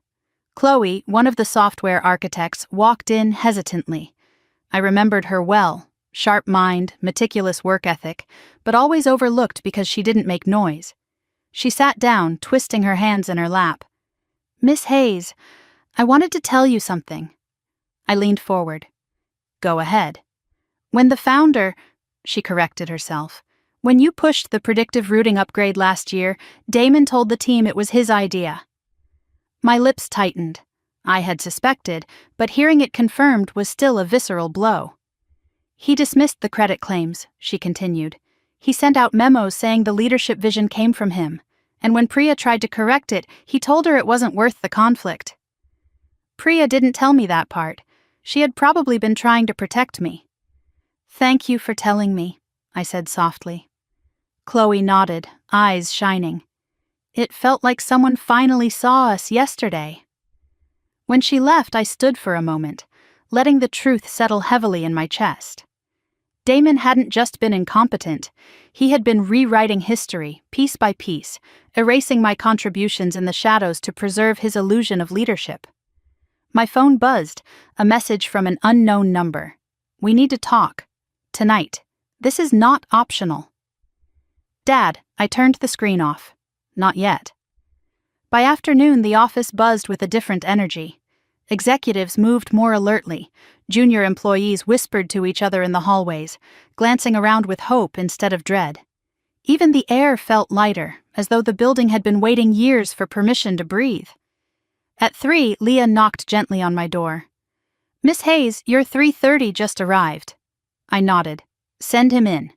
Chloe, one of the software architects, walked in hesitantly. I remembered her well, sharp mind, meticulous work ethic, but always overlooked because she didn't make noise. She sat down, twisting her hands in her lap. "Miss Hayes, I wanted to tell you something." I leaned forward. "Go ahead." "When the founder," she corrected herself, "when you pushed the predictive routing upgrade last year, Damon told the team it was his idea." My lips tightened. I had suspected, but hearing it confirmed was still a visceral blow. "He dismissed the credit claims," she continued. "He sent out memos saying the leadership vision came from him, and when Priya tried to correct it, he told her it wasn't worth the conflict." Priya didn't tell me that part. She had probably been trying to protect me. "Thank you for telling me," I said softly. Chloe nodded, eyes shining. "It felt like someone finally saw us yesterday." When she left, I stood for a moment, letting the truth settle heavily in my chest. Damon hadn't just been incompetent, he had been rewriting history, piece by piece, erasing my contributions in the shadows to preserve his illusion of leadership. My phone buzzed, a message from an unknown number. "We need to talk. Tonight. This is not optional." "Dad," I turned the screen off. Not yet. By afternoon, the office buzzed with a different energy. Executives moved more alertly. Junior employees whispered to each other in the hallways, glancing around with hope instead of dread. Even the air felt lighter, as though the building had been waiting years for permission to breathe. At 3, Leah knocked gently on my door. "Miss Hayes, your 3:30 just arrived." I nodded. "Send him in."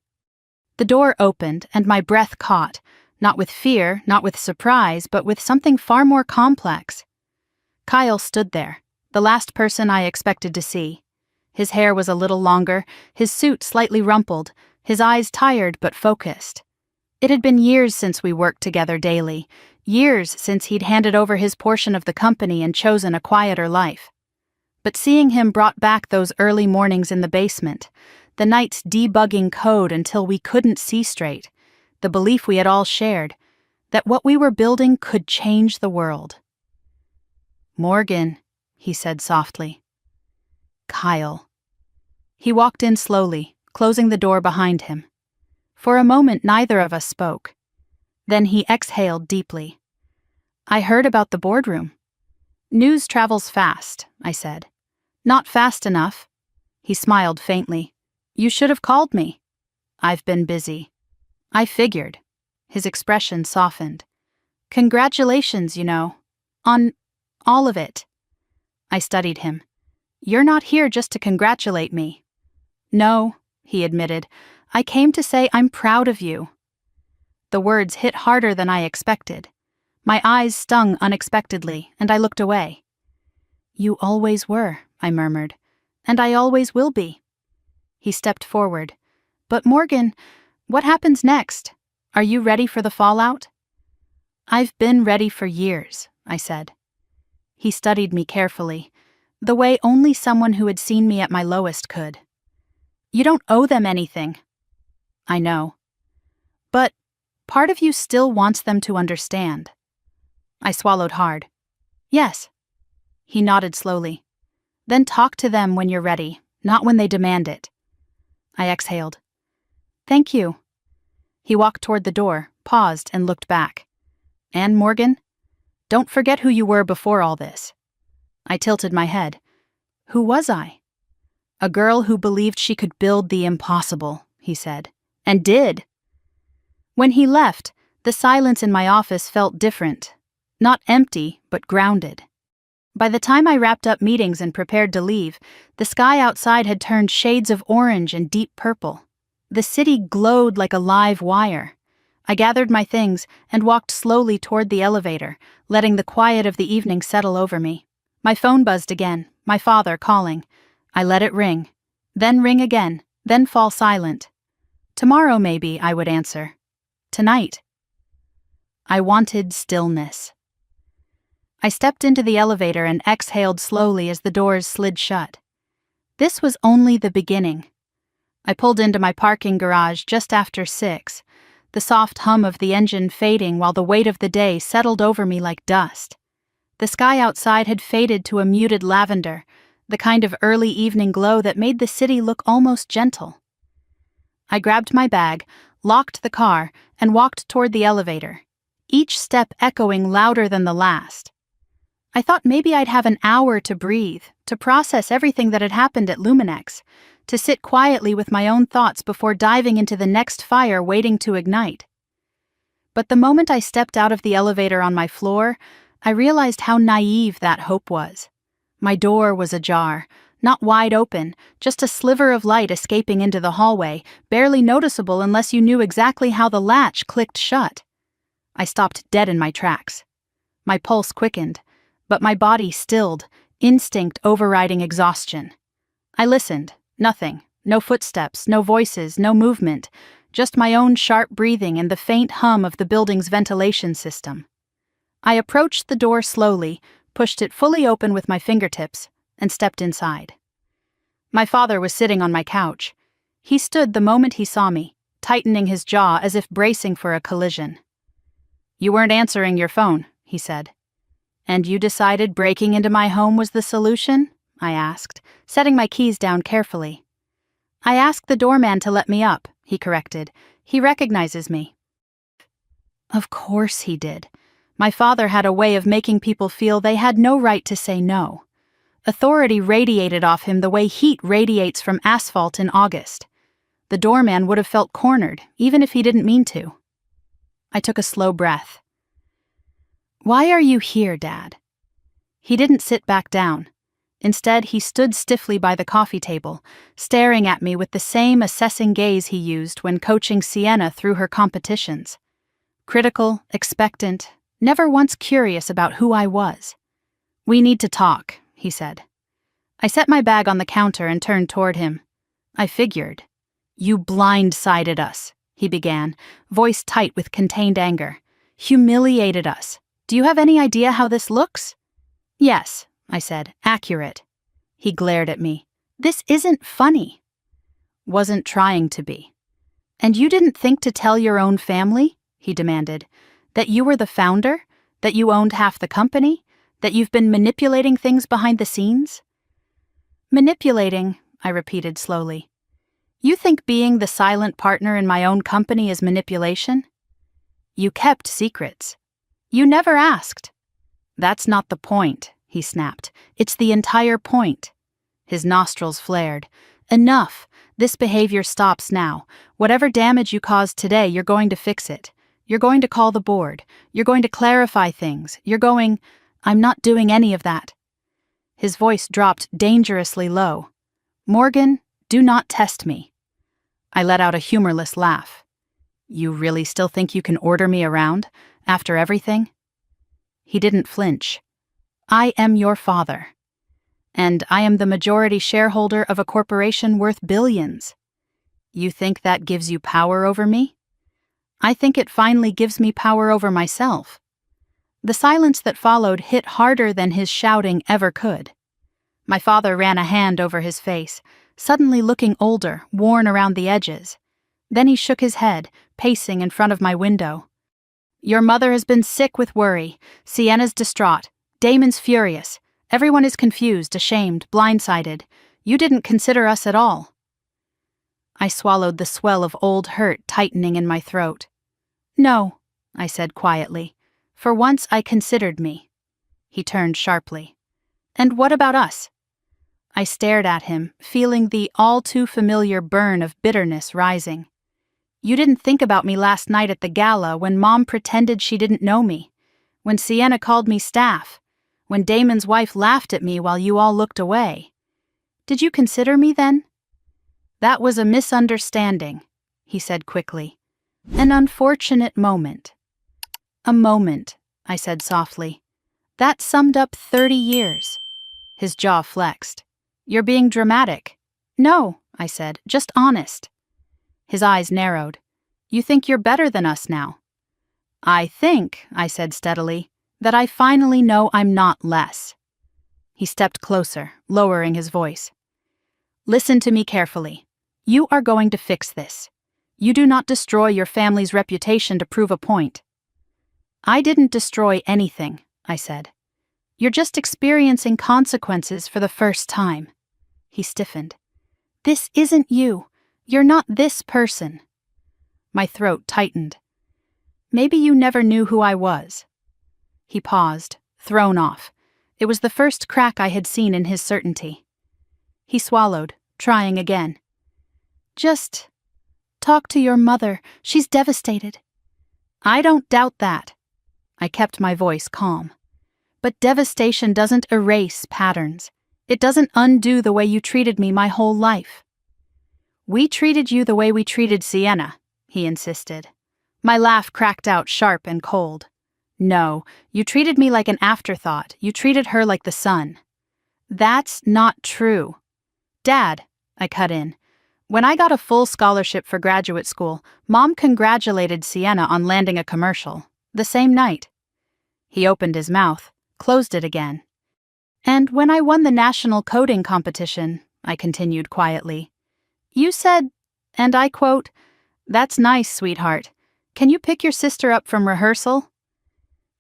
The door opened, and my breath caught, not with fear, not with surprise, but with something far more complex. Kyle stood there, the last person I expected to see. His hair was a little longer, his suit slightly rumpled, his eyes tired but focused. It had been years since we worked together daily, years since he'd handed over his portion of the company and chosen a quieter life. But seeing him brought back those early mornings in the basement, the nights debugging code until we couldn't see straight, the belief we had all shared, that what we were building could change the world. "Morgan," he said softly. "Kyle." He walked in slowly, closing the door behind him. For a moment, neither of us spoke. Then he exhaled deeply. "I heard about the boardroom." "News travels fast," I said. "Not fast enough." He smiled faintly. "You should have called me." "I've been busy." "I figured." His expression softened. "Congratulations, on all of it." I studied him. "You're not here just to congratulate me." "No," he admitted. "I came to say I'm proud of you." The words hit harder than I expected. My eyes stung unexpectedly, and I looked away. "You always were," I murmured. "And I always will be." He stepped forward. "But Morgan, what happens next? Are you ready for the fallout?" "I've been ready for years," I said. He studied me carefully, the way only someone who had seen me at my lowest could. "You don't owe them anything." "I know. But part of you still wants them to understand." I swallowed hard. "Yes." He nodded slowly. "Then talk to them when you're ready, not when they demand it." I exhaled. "Thank you." He walked toward the door, paused, and looked back. "And Morgan, don't forget who you were before all this." I tilted my head. Who was I? "A girl who believed she could build the impossible," he said. "And did." When he left, the silence in my office felt different. Not empty, but grounded. By the time I wrapped up meetings and prepared to leave, the sky outside had turned shades of orange and deep purple. The city glowed like a live wire. I gathered my things and walked slowly toward the elevator, letting the quiet of the evening settle over me. My phone buzzed again, my father calling. I let it ring, then ring again, then fall silent. Tomorrow maybe, I would answer. Tonight. I wanted stillness. I stepped into the elevator and exhaled slowly as the doors slid shut. This was only the beginning. I pulled into my parking garage just after 6, the soft hum of the engine fading while the weight of the day settled over me like dust. The sky outside had faded to a muted lavender, the kind of early evening glow that made the city look almost gentle. I grabbed my bag, locked the car, and walked toward the elevator, each step echoing louder than the last. I thought maybe I'd have an hour to breathe, to process everything that had happened at Luminex, to sit quietly with my own thoughts before diving into the next fire waiting to ignite. But the moment I stepped out of the elevator on my floor, I realized how naive that hope was. My door was ajar, not wide open, just a sliver of light escaping into the hallway, barely noticeable unless you knew exactly how the latch clicked shut. I stopped dead in my tracks. My pulse quickened, but my body stilled, instinct overriding exhaustion. I listened. Nothing. No footsteps, no voices, no movement, just my own sharp breathing and the faint hum of the building's ventilation system. I approached the door slowly, pushed it fully open with my fingertips, and stepped inside. My father was sitting on my couch. He stood the moment he saw me, tightening his jaw as if bracing for a collision. "You weren't answering your phone," he said. "And you decided breaking into my home was the solution?" I asked, setting my keys down carefully. "I asked the doorman to let me up," he corrected. "He recognizes me." Of course he did. My father had a way of making people feel they had no right to say no. Authority radiated off him the way heat radiates from asphalt in August. The doorman would have felt cornered, even if he didn't mean to. I took a slow breath. "Why are you here, Dad?" He didn't sit back down. Instead, he stood stiffly by the coffee table, staring at me with the same assessing gaze he used when coaching Sienna through her competitions. Critical, expectant, never once curious about who I was. "We need to talk," he said. I set my bag on the counter and turned toward him. I figured. "You blindsided us," he began, voice tight with contained anger. "Humiliated us. Do you have any idea how this looks?" "Yes," I said, "accurate." He glared at me. "This isn't funny." "Wasn't trying to be." "And you didn't think to tell your own family?" he demanded. "That you were the founder? That you owned half the company? That you've been manipulating things behind the scenes?" "Manipulating," I repeated slowly. "You think being the silent partner in my own company is manipulation?" "You kept secrets. You never asked." "That's not the point," he snapped. "It's the entire point." His nostrils flared. "Enough. This behavior stops now. Whatever damage you caused today, you're going to fix it. You're going to call the board. You're going to clarify things. I'm not doing any of that." His voice dropped dangerously low. "Morgan, do not test me." I let out a humorless laugh. "You really still think you can order me around, after everything?" He didn't flinch. "I am your father. And I am the majority shareholder of a corporation worth billions. You think that gives you power over me? I think it finally gives me power over myself." The silence that followed hit harder than his shouting ever could. My father ran a hand over his face, suddenly looking older, worn around the edges. Then he shook his head, pacing in front of my window. "Your mother has been sick with worry. Sienna's distraught. Damon's furious. Everyone is confused, ashamed, blindsided. You didn't consider us at all." I swallowed the swell of old hurt tightening in my throat. "No," I said quietly. "For once I considered me." He turned sharply. "And what about us?" I stared at him, feeling the all-too-familiar burn of bitterness rising. "You didn't think about me last night at the gala when Mom pretended she didn't know me. When Sienna called me staff. When Damon's wife laughed at me while you all looked away. Did you consider me then? That was a misunderstanding, he said quickly. An unfortunate moment. A moment, I said softly. That summed up 30 years. His jaw flexed. You're being dramatic. No, I said, just honest. His eyes narrowed. You think you're better than us now? I think, I said steadily, that I finally know I'm not less. He stepped closer, lowering his voice. Listen to me carefully. You are going to fix this. You do not destroy your family's reputation to prove a point. I didn't destroy anything, I said. You're just experiencing consequences for the first time. He stiffened. This isn't you. You're not this person. My throat tightened. Maybe you never knew who I was. He paused, thrown off. It was the first crack I had seen in his certainty. He swallowed, trying again. Just talk to your mother. She's devastated. I don't doubt that. I kept my voice calm. But devastation doesn't erase patterns. It doesn't undo the way you treated me my whole life. We treated you the way we treated Sienna, he insisted. My laugh cracked out sharp and cold. No, you treated me like an afterthought. You treated her like the sun. That's not true. Dad, I cut in. When I got a full scholarship for graduate school, Mom congratulated Sienna on landing a commercial, the same night. He opened his mouth, closed it again. And when I won the national coding competition, I continued quietly, you said, and I quote, "That's nice, sweetheart. Can you pick your sister up from rehearsal?"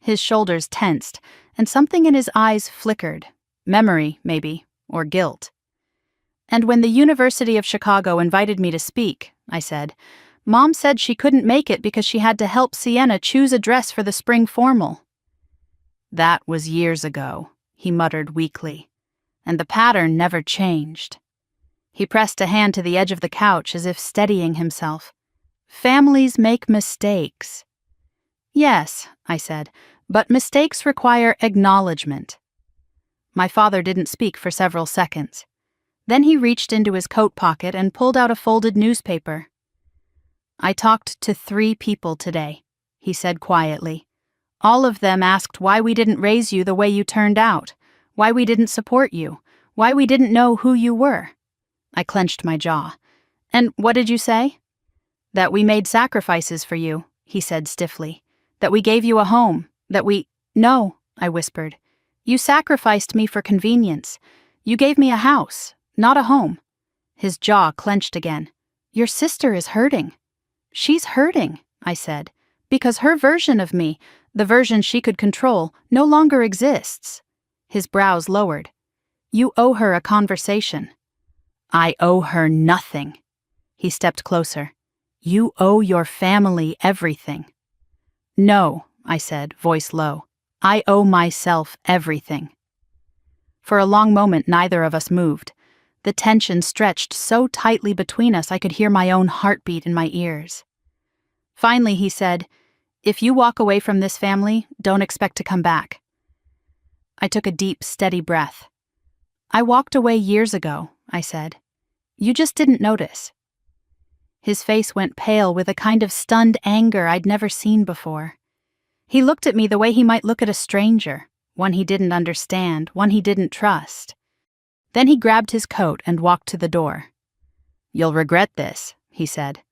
His shoulders tensed, and something in his eyes flickered. Memory, maybe, or guilt. And when the University of Chicago invited me to speak, I said, Mom said she couldn't make it because she had to help Sienna choose a dress for the spring formal. That was years ago, he muttered weakly, and the pattern never changed. He pressed a hand to the edge of the couch as if steadying himself. Families make mistakes. Yes, I said, but mistakes require acknowledgement. My father didn't speak for several seconds. Then he reached into his coat pocket and pulled out a folded newspaper. I talked to 3 people today, he said quietly. All of them asked why we didn't raise you the way you turned out, why we didn't support you, why we didn't know who you were. I clenched my jaw. And what did you say? That we made sacrifices for you, he said stiffly. That we gave you a home, that we— No, I whispered. You sacrificed me for convenience. You gave me a house, not a home. His jaw clenched again. Your sister is hurting. She's hurting, I said, because her version of me, the version she could control, no longer exists. His brows lowered. You owe her a conversation. I owe her nothing. He stepped closer. You owe your family everything. No, I said, voice low. I owe myself everything. For a long moment, neither of us moved. The tension stretched so tightly between us I could hear my own heartbeat in my ears. Finally, he said, If you walk away from this family, don't expect to come back. I took a deep, steady breath. I walked away years ago, I said. You just didn't notice. His face went pale with a kind of stunned anger I'd never seen before. He looked at me the way he might look at a stranger, one he didn't understand, one he didn't trust. Then he grabbed his coat and walked to the door. You'll regret this, he said.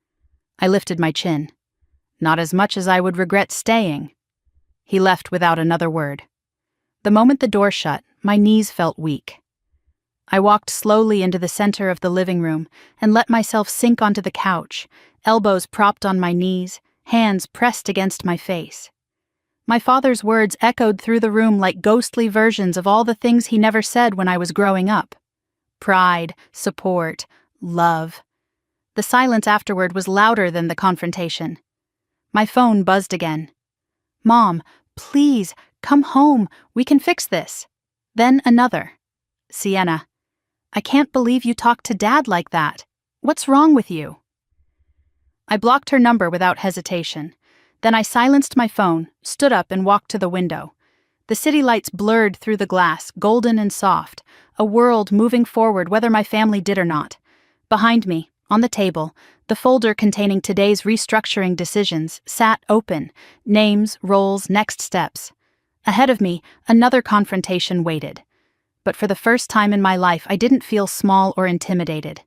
I lifted my chin. Not as much as I would regret staying. He left without another word. The moment the door shut, my knees felt weak. I walked slowly into the center of the living room and let myself sink onto the couch, elbows propped on my knees, hands pressed against my face. My father's words echoed through the room like ghostly versions of all the things he never said when I was growing up. Pride, support, love. The silence afterward was louder than the confrontation. My phone buzzed again. Mom, please, come home. We can fix this. Then another. Sienna. I can't believe you talked to Dad like that. What's wrong with you? I blocked her number without hesitation. Then I silenced my phone, stood up, and walked to the window. The city lights blurred through the glass, golden and soft, a world moving forward whether my family did or not. Behind me, on the table, the folder containing today's restructuring decisions sat open, names, roles, next steps. Ahead of me, another confrontation waited. But for the first time in my life, I didn't feel small or intimidated.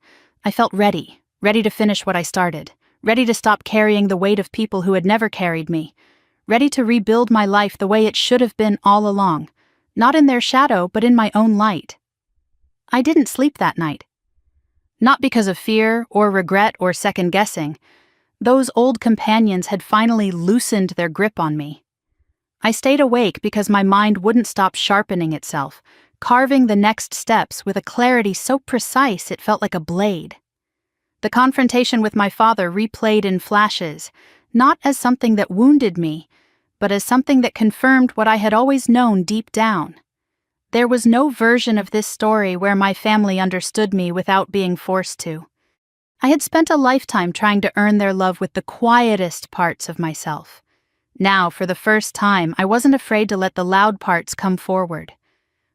I felt ready to finish what I started, ready to stop carrying the weight of people who had never carried me, ready to rebuild my life the way it should have been all along, not in their shadow, but in my own light. I didn't sleep that night. Not because of fear or regret or second-guessing. Those old companions had finally loosened their grip on me. I stayed awake because my mind wouldn't stop sharpening itself, carving the next steps with a clarity so precise it felt like a blade. The confrontation with my father replayed in flashes, not as something that wounded me, but as something that confirmed what I had always known deep down. There was no version of this story where my family understood me without being forced to. I had spent a lifetime trying to earn their love with the quietest parts of myself. Now, for the first time, I wasn't afraid to let the loud parts come forward.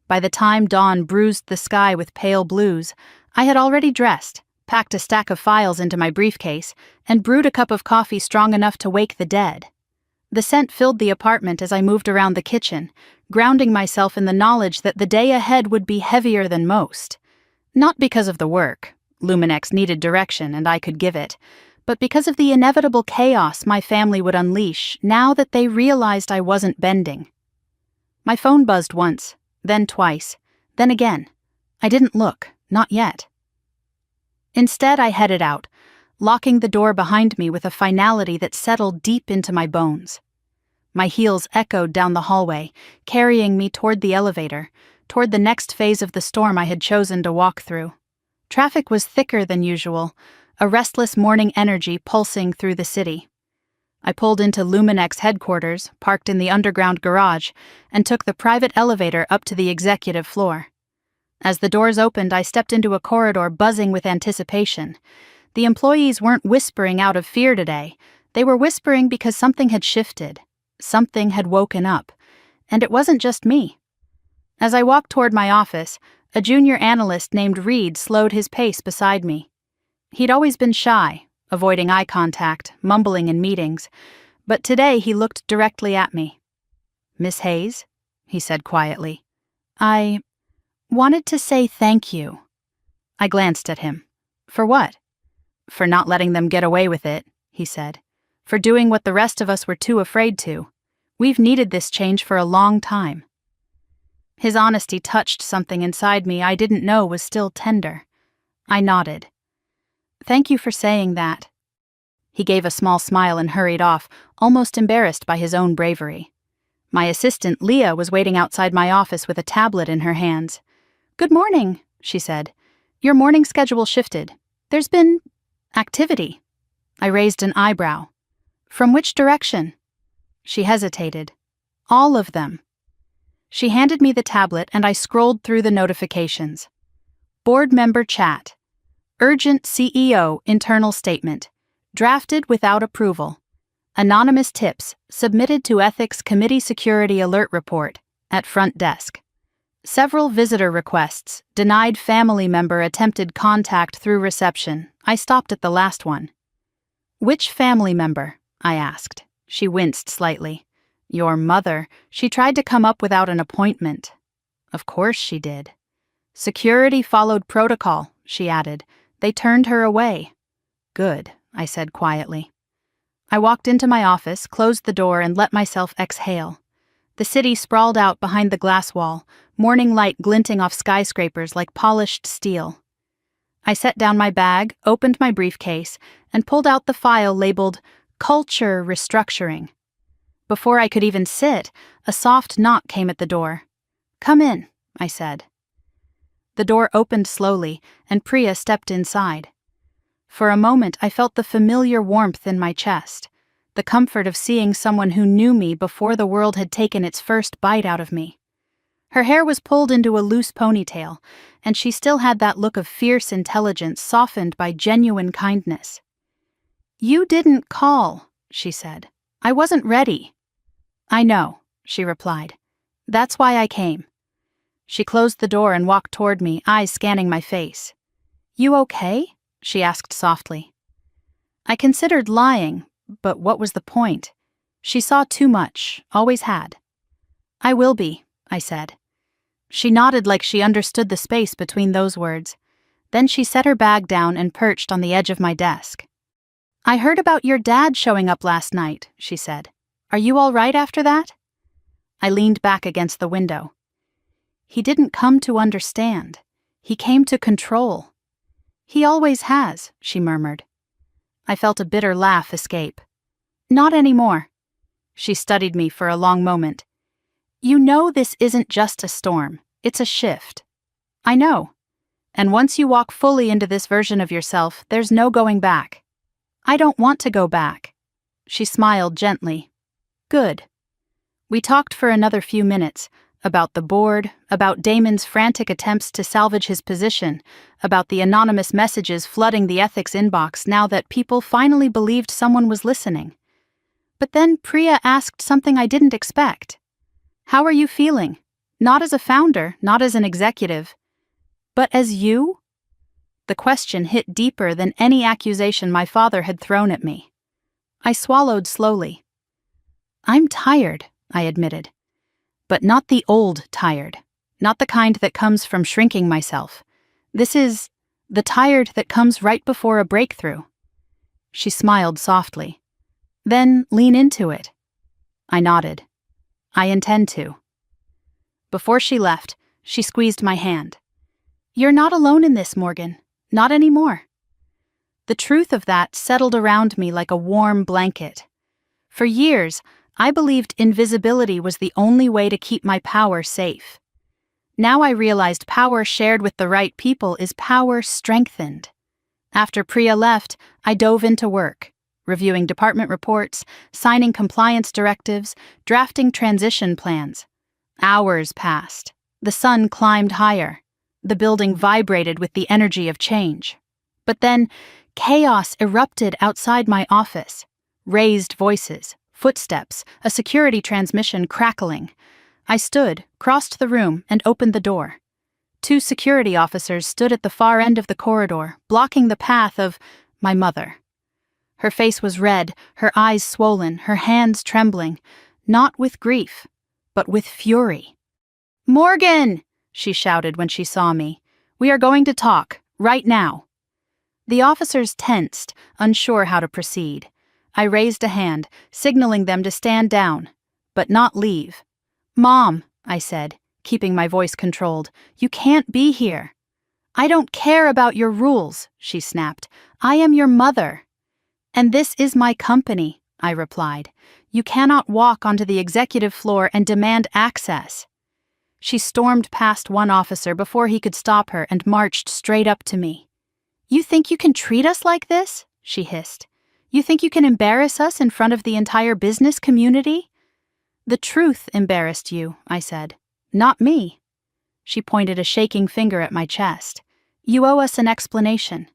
By the time dawn bruised the sky with pale blues, I had already dressed, packed a stack of files into my briefcase, and brewed a cup of coffee strong enough to wake the dead. The scent filled the apartment as I moved around the kitchen, grounding myself in the knowledge that the day ahead would be heavier than most. Not because of the work. Luminex needed direction and I could give it, but because of the inevitable chaos my family would unleash now that they realized I wasn't bending. My phone buzzed once, then twice, then again. I didn't look, not yet. Instead, I headed out, locking the door behind me with a finality that settled deep into my bones. My heels echoed down the hallway, carrying me toward the elevator, toward the next phase of the storm I had chosen to walk through. Traffic was thicker than usual, a restless morning energy pulsing through the city. I pulled into Luminex headquarters, parked in the underground garage, and took the private elevator up to the executive floor. As the doors opened, I stepped into a corridor buzzing with anticipation. The employees weren't whispering out of fear today. They were whispering because something had shifted. Something had woken up. And it wasn't just me. As I walked toward my office, a junior analyst named Reed slowed his pace beside me. He'd always been shy, avoiding eye contact, mumbling in meetings, but today he looked directly at me. "Miss Hayes," he said quietly, "I wanted to say thank you." I glanced at him. "For what?" "For not letting them get away with it," he said. "For doing what the rest of us were too afraid to. We've needed this change for a long time." His honesty touched something inside me I didn't know was still tender. I nodded. "Thank you for saying that." He gave a small smile and hurried off, almost embarrassed by his own bravery. My assistant, Leah, was waiting outside my office with a tablet in her hands. "Good morning," she said. "Your morning schedule shifted. There's been activity." I raised an eyebrow. "From which direction?" She hesitated. "All of them." She handed me the tablet and I scrolled through the notifications. Board member chat. Urgent CEO internal statement. Drafted without approval. Anonymous tips submitted to Ethics Committee Security Alert Report at front desk. Several visitor requests. Denied family member attempted contact through reception. I stopped at the last one. "Which family member?" I asked. She winced slightly. "Your mother. She tried to come up without an appointment." "Of course she did." "Security followed protocol," she added. "They turned her away." "Good," I said quietly. I walked into my office, closed the door, and let myself exhale. The city sprawled out behind the glass wall, morning light glinting off skyscrapers like polished steel. I set down my bag, opened my briefcase, and pulled out the file labeled Culture Restructuring. Before I could even sit, a soft knock came at the door. "Come in," I said. The door opened slowly, and Priya stepped inside. For a moment, I felt the familiar warmth in my chest, the comfort of seeing someone who knew me before the world had taken its first bite out of me. Her hair was pulled into a loose ponytail, and she still had that look of fierce intelligence softened by genuine kindness. "You didn't call," she said. I wasn't ready. I know, she replied. That's why I came. She closed the door and walked toward me, eyes scanning my face. You okay? She asked softly. I considered lying, but what was the point? She saw too much, always had. I will be, I said. She nodded like she understood the space between those words. Then she set her bag down and perched on the edge of my desk. I heard about your dad showing up last night, she said. Are you all right after that? I leaned back against the window. He didn't come to understand. He came to control. He always has, she murmured. I felt a bitter laugh escape. Not anymore. She studied me for a long moment. You know this isn't just a storm, it's a shift. I know. And once you walk fully into this version of yourself, there's no going back. I don't want to go back. She smiled gently. Good. We talked for another few minutes, about the board, about Damon's frantic attempts to salvage his position, about the anonymous messages flooding the ethics inbox now that people finally believed someone was listening. But then Priya asked something I didn't expect. How are you feeling? Not as a founder, not as an executive, but as you? The question hit deeper than any accusation my father had thrown at me. I swallowed slowly. I'm tired, I admitted. But not the old tired, not the kind that comes from shrinking myself. This is the tired that comes right before a breakthrough. She smiled softly. Then lean into it. I nodded. I intend to. Before she left, she squeezed my hand. You're not alone in this, Morgan. Not anymore. The truth of that settled around me like a warm blanket. For years, I believed invisibility was the only way to keep my power safe. Now I realized power shared with the right people is power strengthened. After Priya left, I dove into work, reviewing department reports, signing compliance directives, drafting transition plans. Hours passed. The sun climbed higher. The building vibrated with the energy of change. But then, chaos erupted outside my office. Raised voices, footsteps, a security transmission crackling. I stood, crossed the room, and opened the door. 2 security officers stood at the far end of the corridor, blocking the path of my mother. Her face was red, her eyes swollen, her hands trembling, not with grief, but with fury. "Morgan!" she shouted when she saw me. "We are going to talk, right now." The officers tensed, unsure how to proceed. I raised a hand, signaling them to stand down, but not leave. "Mom," I said, keeping my voice controlled, "you can't be here." "I don't care about your rules," she snapped. "I am your mother." "And this is my company," I replied. "You cannot walk onto the executive floor and demand access." She stormed past one officer before he could stop her and marched straight up to me. "You think you can treat us like this?" she hissed. "You think you can embarrass us in front of the entire business community?" "The truth embarrassed you," I said. "Not me." She pointed a shaking finger at my chest. "You owe us an explanation."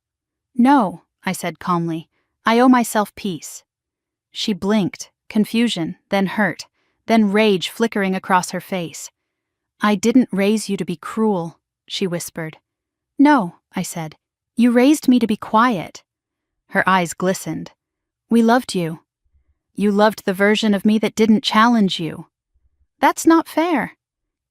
"No," I said calmly. "I owe myself peace." She blinked, confusion, then hurt, then rage flickering across her face. "I didn't raise you to be cruel," she whispered. "No," I said. "You raised me to be quiet." Her eyes glistened. "We loved you. You loved the version of me that didn't challenge you." "That's not fair."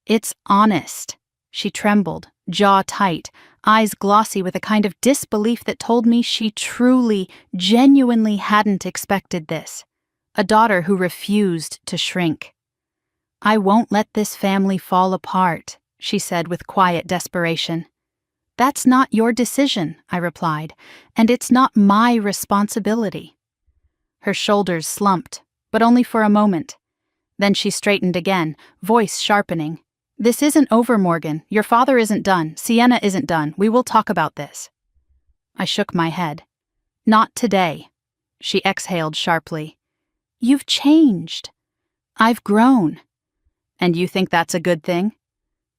"It's honest." She trembled, jaw tight, eyes glossy with a kind of disbelief that told me she truly, genuinely hadn't expected this. A daughter who refused to shrink. "I won't let this family fall apart," she said with quiet desperation. "That's not your decision," I replied, "and it's not my responsibility." Her shoulders slumped, but only for a moment. Then she straightened again, voice sharpening. "This isn't over, Morgan. Your father isn't done. Sienna isn't done. We will talk about this." I shook my head. "Not today." She exhaled sharply. "You've changed. I've grown." "And you think that's a good thing?"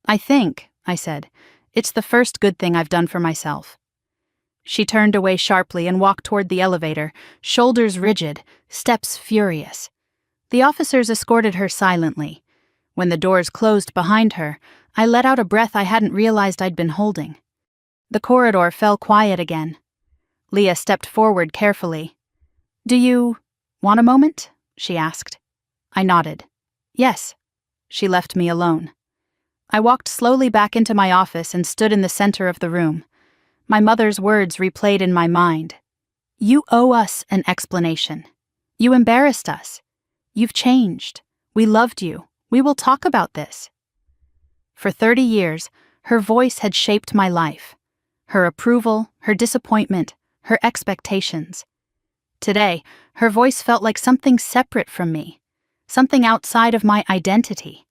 "I think," I said, "it's the first good thing I've done for myself." She turned away sharply and walked toward the elevator, shoulders rigid, steps furious. The officers escorted her silently. When the doors closed behind her, I let out a breath I hadn't realized I'd been holding. The corridor fell quiet again. Leah stepped forward carefully. "Do you want a moment?" she asked. I nodded. "Yes." She left me alone. I walked slowly back into my office and stood in the center of the room. My mother's words replayed in my mind. "You owe us an explanation. You embarrassed us. You've changed. We loved you. We will talk about this." For 30 years, her voice had shaped my life. Her approval, her disappointment, her expectations. Today, her voice felt like something separate from me, something outside of my identity.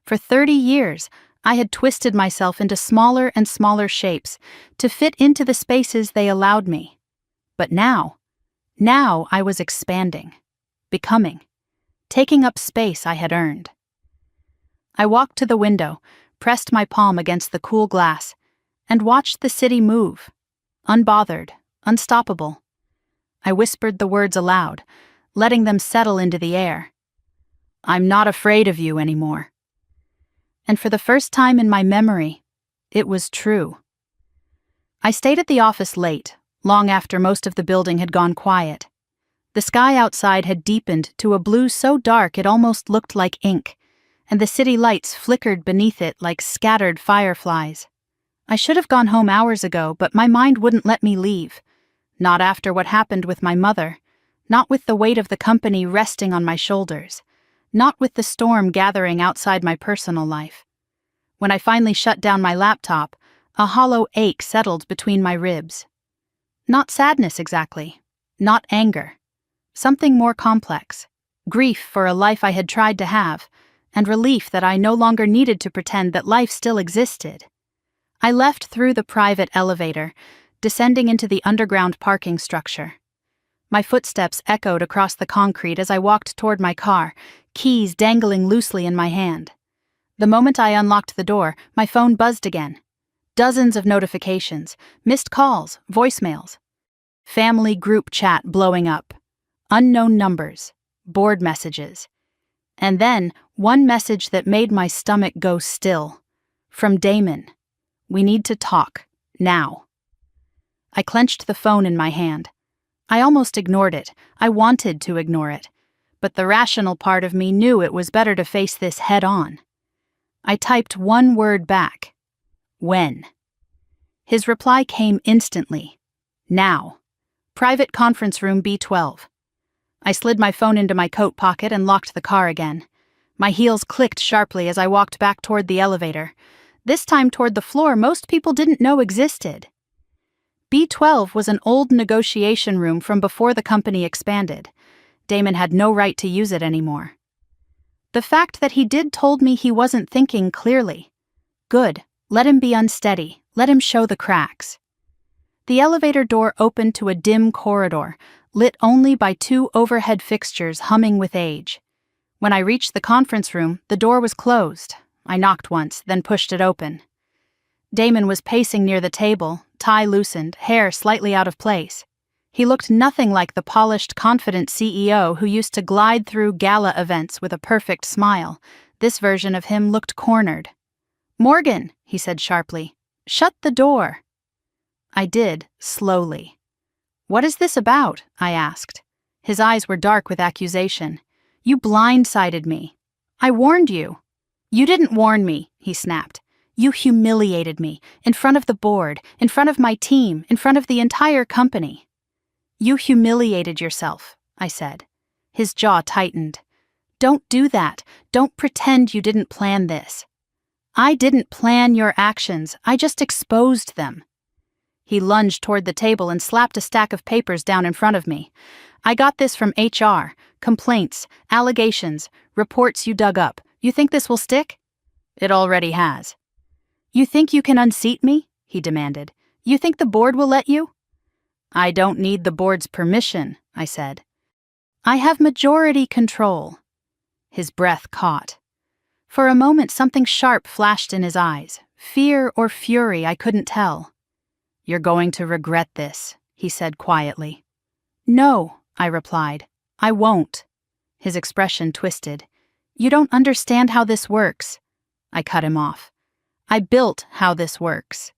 For 30 years, I had twisted myself into smaller and smaller shapes to fit into the spaces they allowed me. But now I was expanding, becoming, taking up space I had earned. I walked to the window, pressed my palm against the cool glass, and watched the city move, unbothered, unstoppable. I whispered the words aloud, letting them settle into the air. "I'm not afraid of you anymore." And for the first time in my memory, it was true. I stayed at the office late, long after most of the building had gone quiet. The sky outside had deepened to a blue so dark it almost looked like ink, and the city lights flickered beneath it like scattered fireflies. I should have gone home hours ago, but my mind wouldn't let me leave. Not after what happened with my mother, not with the weight of the company resting on my shoulders, not with the storm gathering outside my personal life. When I finally shut down my laptop, a hollow ache settled between my ribs. Not sadness exactly, not anger. Something more complex. Grief for a life I had tried to have, and relief that I no longer needed to pretend that life still existed. I left through the private elevator, descending into the underground parking structure. My footsteps echoed across the concrete as I walked toward my car, keys dangling loosely in my hand. The moment I unlocked the door, my phone buzzed again. Dozens of notifications, missed calls, voicemails. Family group chat blowing up. Unknown numbers, board messages. And then, one message that made my stomach go still. From Damon. "We need to talk, now." I clenched the phone in my hand. I almost ignored it. I wanted to ignore it. But the rational part of me knew it was better to face this head on. I typed one word back. "When?" His reply came instantly. "Now. Private conference room B12. I slid my phone into my coat pocket and locked the car again. My heels clicked sharply as I walked back toward the elevator. This time toward the floor most people didn't know existed. B12 was an old negotiation room from before the company expanded. Damon had no right to use it anymore. The fact that he did told me he wasn't thinking clearly. Good, let him be unsteady, let him show the cracks. The elevator door opened to a dim corridor, lit only by 2 overhead fixtures humming with age. When I reached the conference room, the door was closed. I knocked once, then pushed it open. Damon was pacing near the table, tie loosened, hair slightly out of place. He looked nothing like the polished, confident CEO who used to glide through gala events with a perfect smile. This version of him looked cornered. "Morgan," he said sharply, "shut the door." I did, slowly. "What is this about?" I asked. His eyes were dark with accusation. "You blindsided me. I warned you." "You didn't warn me," he snapped. "You humiliated me, in front of the board, in front of my team, in front of the entire company." "You humiliated yourself," I said. His jaw tightened. "Don't do that. Don't pretend you didn't plan this." "I didn't plan your actions. I just exposed them." He lunged toward the table and slapped a stack of papers down in front of me. "I got this from HR. Complaints, allegations, reports you dug up. You think this will stick?" "It already has." "You think you can unseat me?" he demanded. "You think the board will let you?" "I don't need the board's permission," I said. "I have majority control." His breath caught. For a moment something sharp flashed in his eyes. Fear or fury, I couldn't tell. "You're going to regret this," he said quietly. "No," I replied. "I won't." His expression twisted. "You don't understand how this works." I cut him off. "I built how this works."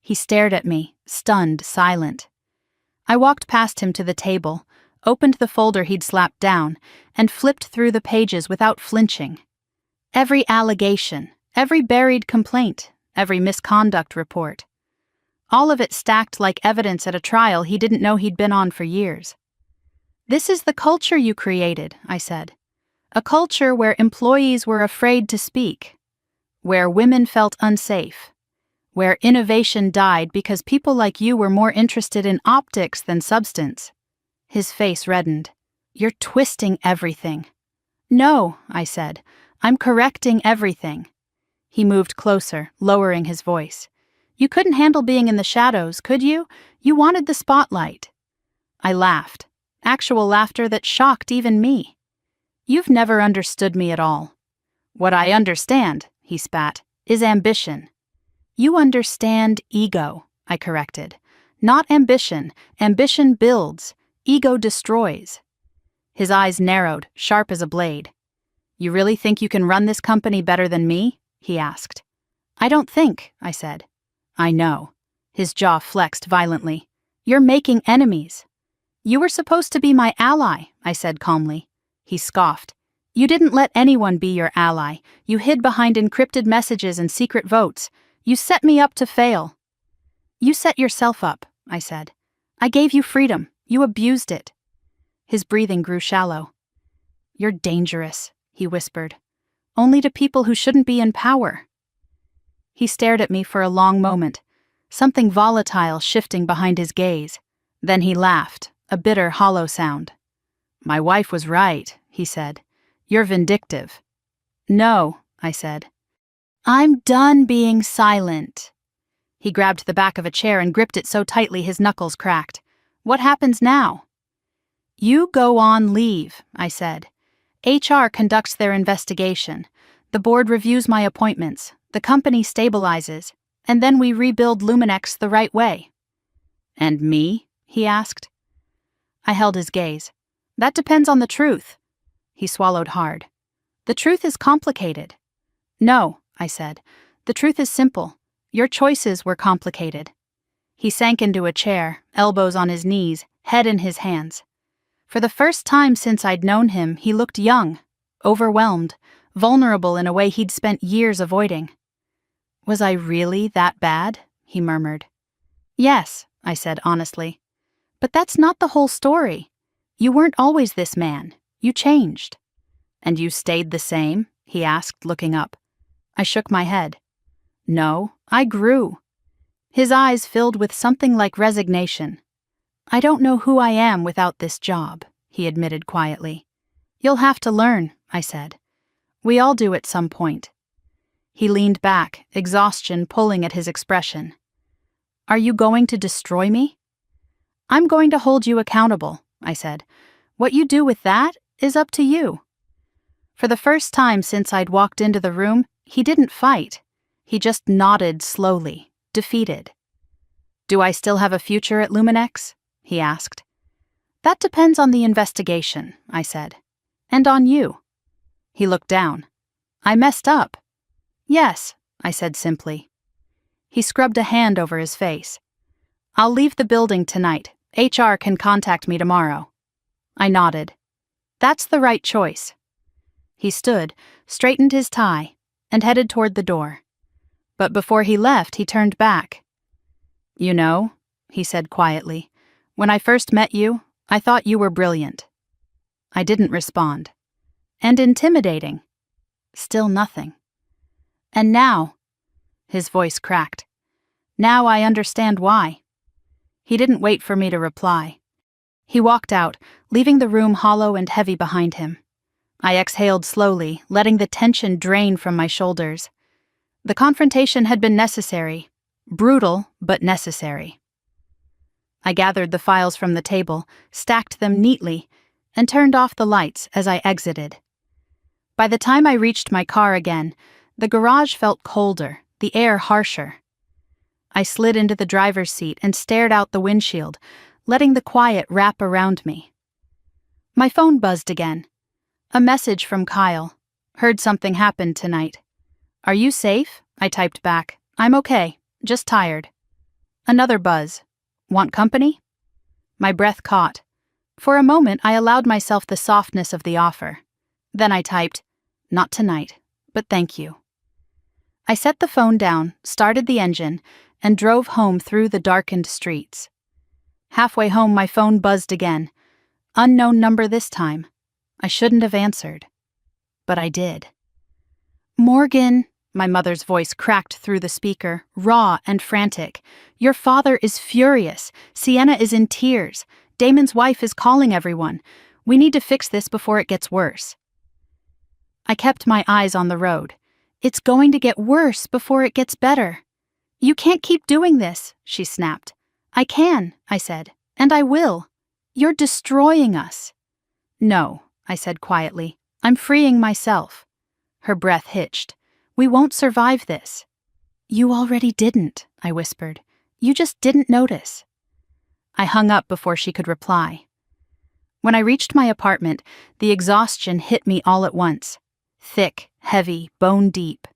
He stared at me, stunned, silent. I walked past him to the table, opened the folder he'd slapped down, and flipped through the pages without flinching. Every allegation, every buried complaint, every misconduct report. All of it stacked like evidence at a trial he didn't know he'd been on for years. "This is the culture you created," I said. "A culture where employees were afraid to speak, where women felt unsafe, where innovation died because people like you were more interested in optics than substance." His face reddened. "You're twisting everything." "No," I said. "I'm correcting everything." He moved closer, lowering his voice. "You couldn't handle being in the shadows, could you? You wanted the spotlight." I laughed. Actual laughter that shocked even me. "You've never understood me at all." "What I understand," he spat, "is ambition." "You understand ego," I corrected. "Not ambition. Ambition builds. Ego destroys." His eyes narrowed, sharp as a blade. "You really think you can run this company better than me?" he asked. "I don't think," I said. "I know." His jaw flexed violently. "You're making enemies." "You were supposed to be my ally," I said calmly. He scoffed. "You didn't let anyone be your ally. You hid behind encrypted messages and secret votes. You set me up to fail." "You set yourself up," I said. "I gave you freedom. You abused it." His breathing grew shallow. "You're dangerous," he whispered. "Only to people who shouldn't be in power." He stared at me for a long moment, something volatile shifting behind his gaze. Then he laughed, a bitter, hollow sound. "My wife was right," he said. "You're vindictive." "No," I said. "I'm done being silent." He grabbed the back of a chair and gripped it so tightly his knuckles cracked. "What happens now?" "You go on leave," I said. "HR conducts their investigation. The board reviews my appointments. The company stabilizes. And then we rebuild Luminex the right way." "And me?" he asked. I held his gaze. "That depends on the truth." He swallowed hard. "The truth is complicated." "No," I said. "The truth is simple. Your choices were complicated." He sank into a chair, elbows on his knees, head in his hands. For the first time since I'd known him, he looked young, overwhelmed, vulnerable in a way he'd spent years avoiding. "Was I really that bad?" he murmured. "Yes," I said honestly. "But that's not the whole story. You weren't always this man. You changed." "And you stayed the same?" he asked, looking up. I shook my head. "No, I grew." His eyes filled with something like resignation. "I don't know who I am without this job," he admitted quietly. "You'll have to learn," I said. "We all do at some point." He leaned back, exhaustion pulling at his expression. "Are you going to destroy me?" "I'm going to hold you accountable," I said. "What you do with that is up to you." For the first time since I'd walked into the room, he didn't fight. He just nodded slowly, defeated. "Do I still have a future at Luminex?" he asked. "That depends on the investigation," I said. "And on you." He looked down. "I messed up." "Yes," I said simply. He scrubbed a hand over his face. "I'll leave the building tonight. HR can contact me tomorrow." I nodded. "That's the right choice." He stood, straightened his tie, and headed toward the door. But before he left, he turned back. "You know," he said quietly, "when I first met you, I thought you were brilliant." I didn't respond. "And intimidating." Still nothing. "And now," his voice cracked, "now I understand why." He didn't wait for me to reply. He walked out, leaving the room hollow and heavy behind him. I exhaled slowly, letting the tension drain from my shoulders. The confrontation had been necessary. Brutal, but necessary. I gathered the files from the table, stacked them neatly, and turned off the lights as I exited. By the time I reached my car again, the garage felt colder, the air harsher. I slid into the driver's seat and stared out the windshield, letting the quiet wrap around me. My phone buzzed again. A message from Kyle. Heard something happened tonight. Are you safe? I typed back. I'm okay, just tired. Another buzz. Want company? My breath caught. For a moment, I allowed myself the softness of the offer. Then I typed, not tonight, but thank you. I set the phone down, started the engine, and drove home through the darkened streets. Halfway home, my phone buzzed again. Unknown number this time. I shouldn't have answered. But I did. Morgan, my mother's voice cracked through the speaker, raw and frantic. Your father is furious. Sienna is in tears. Damon's wife is calling everyone. We need to fix this before it gets worse. I kept my eyes on the road. It's going to get worse before it gets better. You can't keep doing this, she snapped. I can, I said, and I will. You're destroying us. No, I said quietly. I'm freeing myself. Her breath hitched. We won't survive this. You already didn't, I whispered. You just didn't notice. I hung up before she could reply. When I reached my apartment, the exhaustion hit me all at once. Thick, heavy, bone deep.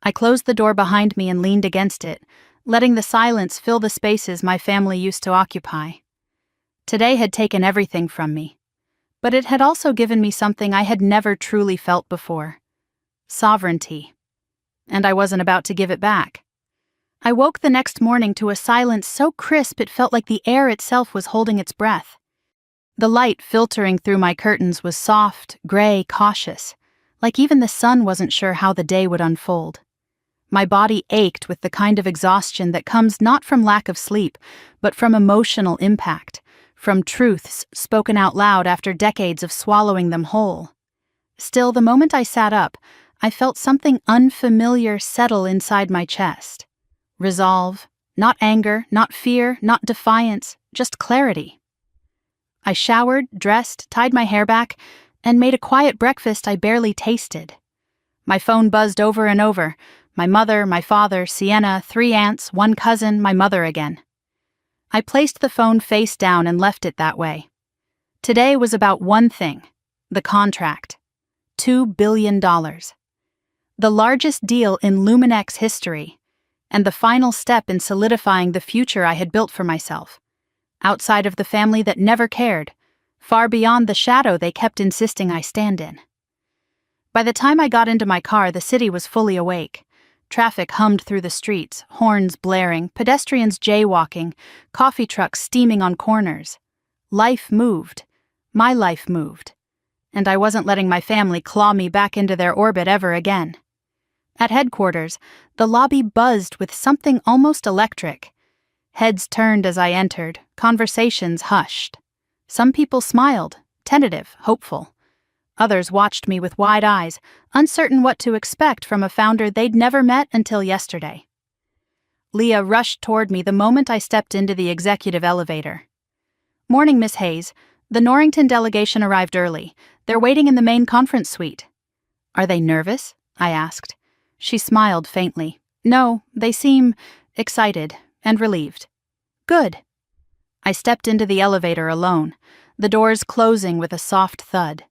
I closed the door behind me and leaned against it, letting the silence fill the spaces my family used to occupy. Today had taken everything from me, but it had also given me something I had never truly felt before. Sovereignty. And I wasn't about to give it back. I woke the next morning to a silence so crisp it felt like the air itself was holding its breath. The light filtering through my curtains was soft, gray, cautious, like even the sun wasn't sure how the day would unfold. My body ached with the kind of exhaustion that comes not from lack of sleep, but from emotional impact, from truths spoken out loud after decades of swallowing them whole. Still, the moment I sat up, I felt something unfamiliar settle inside my chest. Resolve, not anger, not fear, not defiance, just clarity. I showered, dressed, tied my hair back, and made a quiet breakfast I barely tasted. My phone buzzed over and over. My mother, my father, Sienna, 3 aunts, 1 cousin, my mother again. I placed the phone face down and left it that way. Today was about one thing, the contract. $2 billion. The largest deal in Luminex history, and the final step in solidifying the future I had built for myself, outside of the family that never cared, far beyond the shadow they kept insisting I stand in. By the time I got into my car, the city was fully awake. Traffic hummed through the streets, horns blaring, pedestrians jaywalking, coffee trucks steaming on corners. Life moved. My life moved. And I wasn't letting my family claw me back into their orbit ever again. At headquarters, the lobby buzzed with something almost electric. Heads turned as I entered, conversations hushed. Some people smiled, tentative, hopeful. Others watched me with wide eyes, uncertain what to expect from a founder they'd never met until yesterday. Leah rushed toward me the moment I stepped into the executive elevator. Morning, Miss Hayes. The Norrington delegation arrived early. They're waiting in the main conference suite. Are they nervous? I asked. She smiled faintly. No, they seem excited and relieved. Good. I stepped into the elevator alone, the doors closing with a soft thud.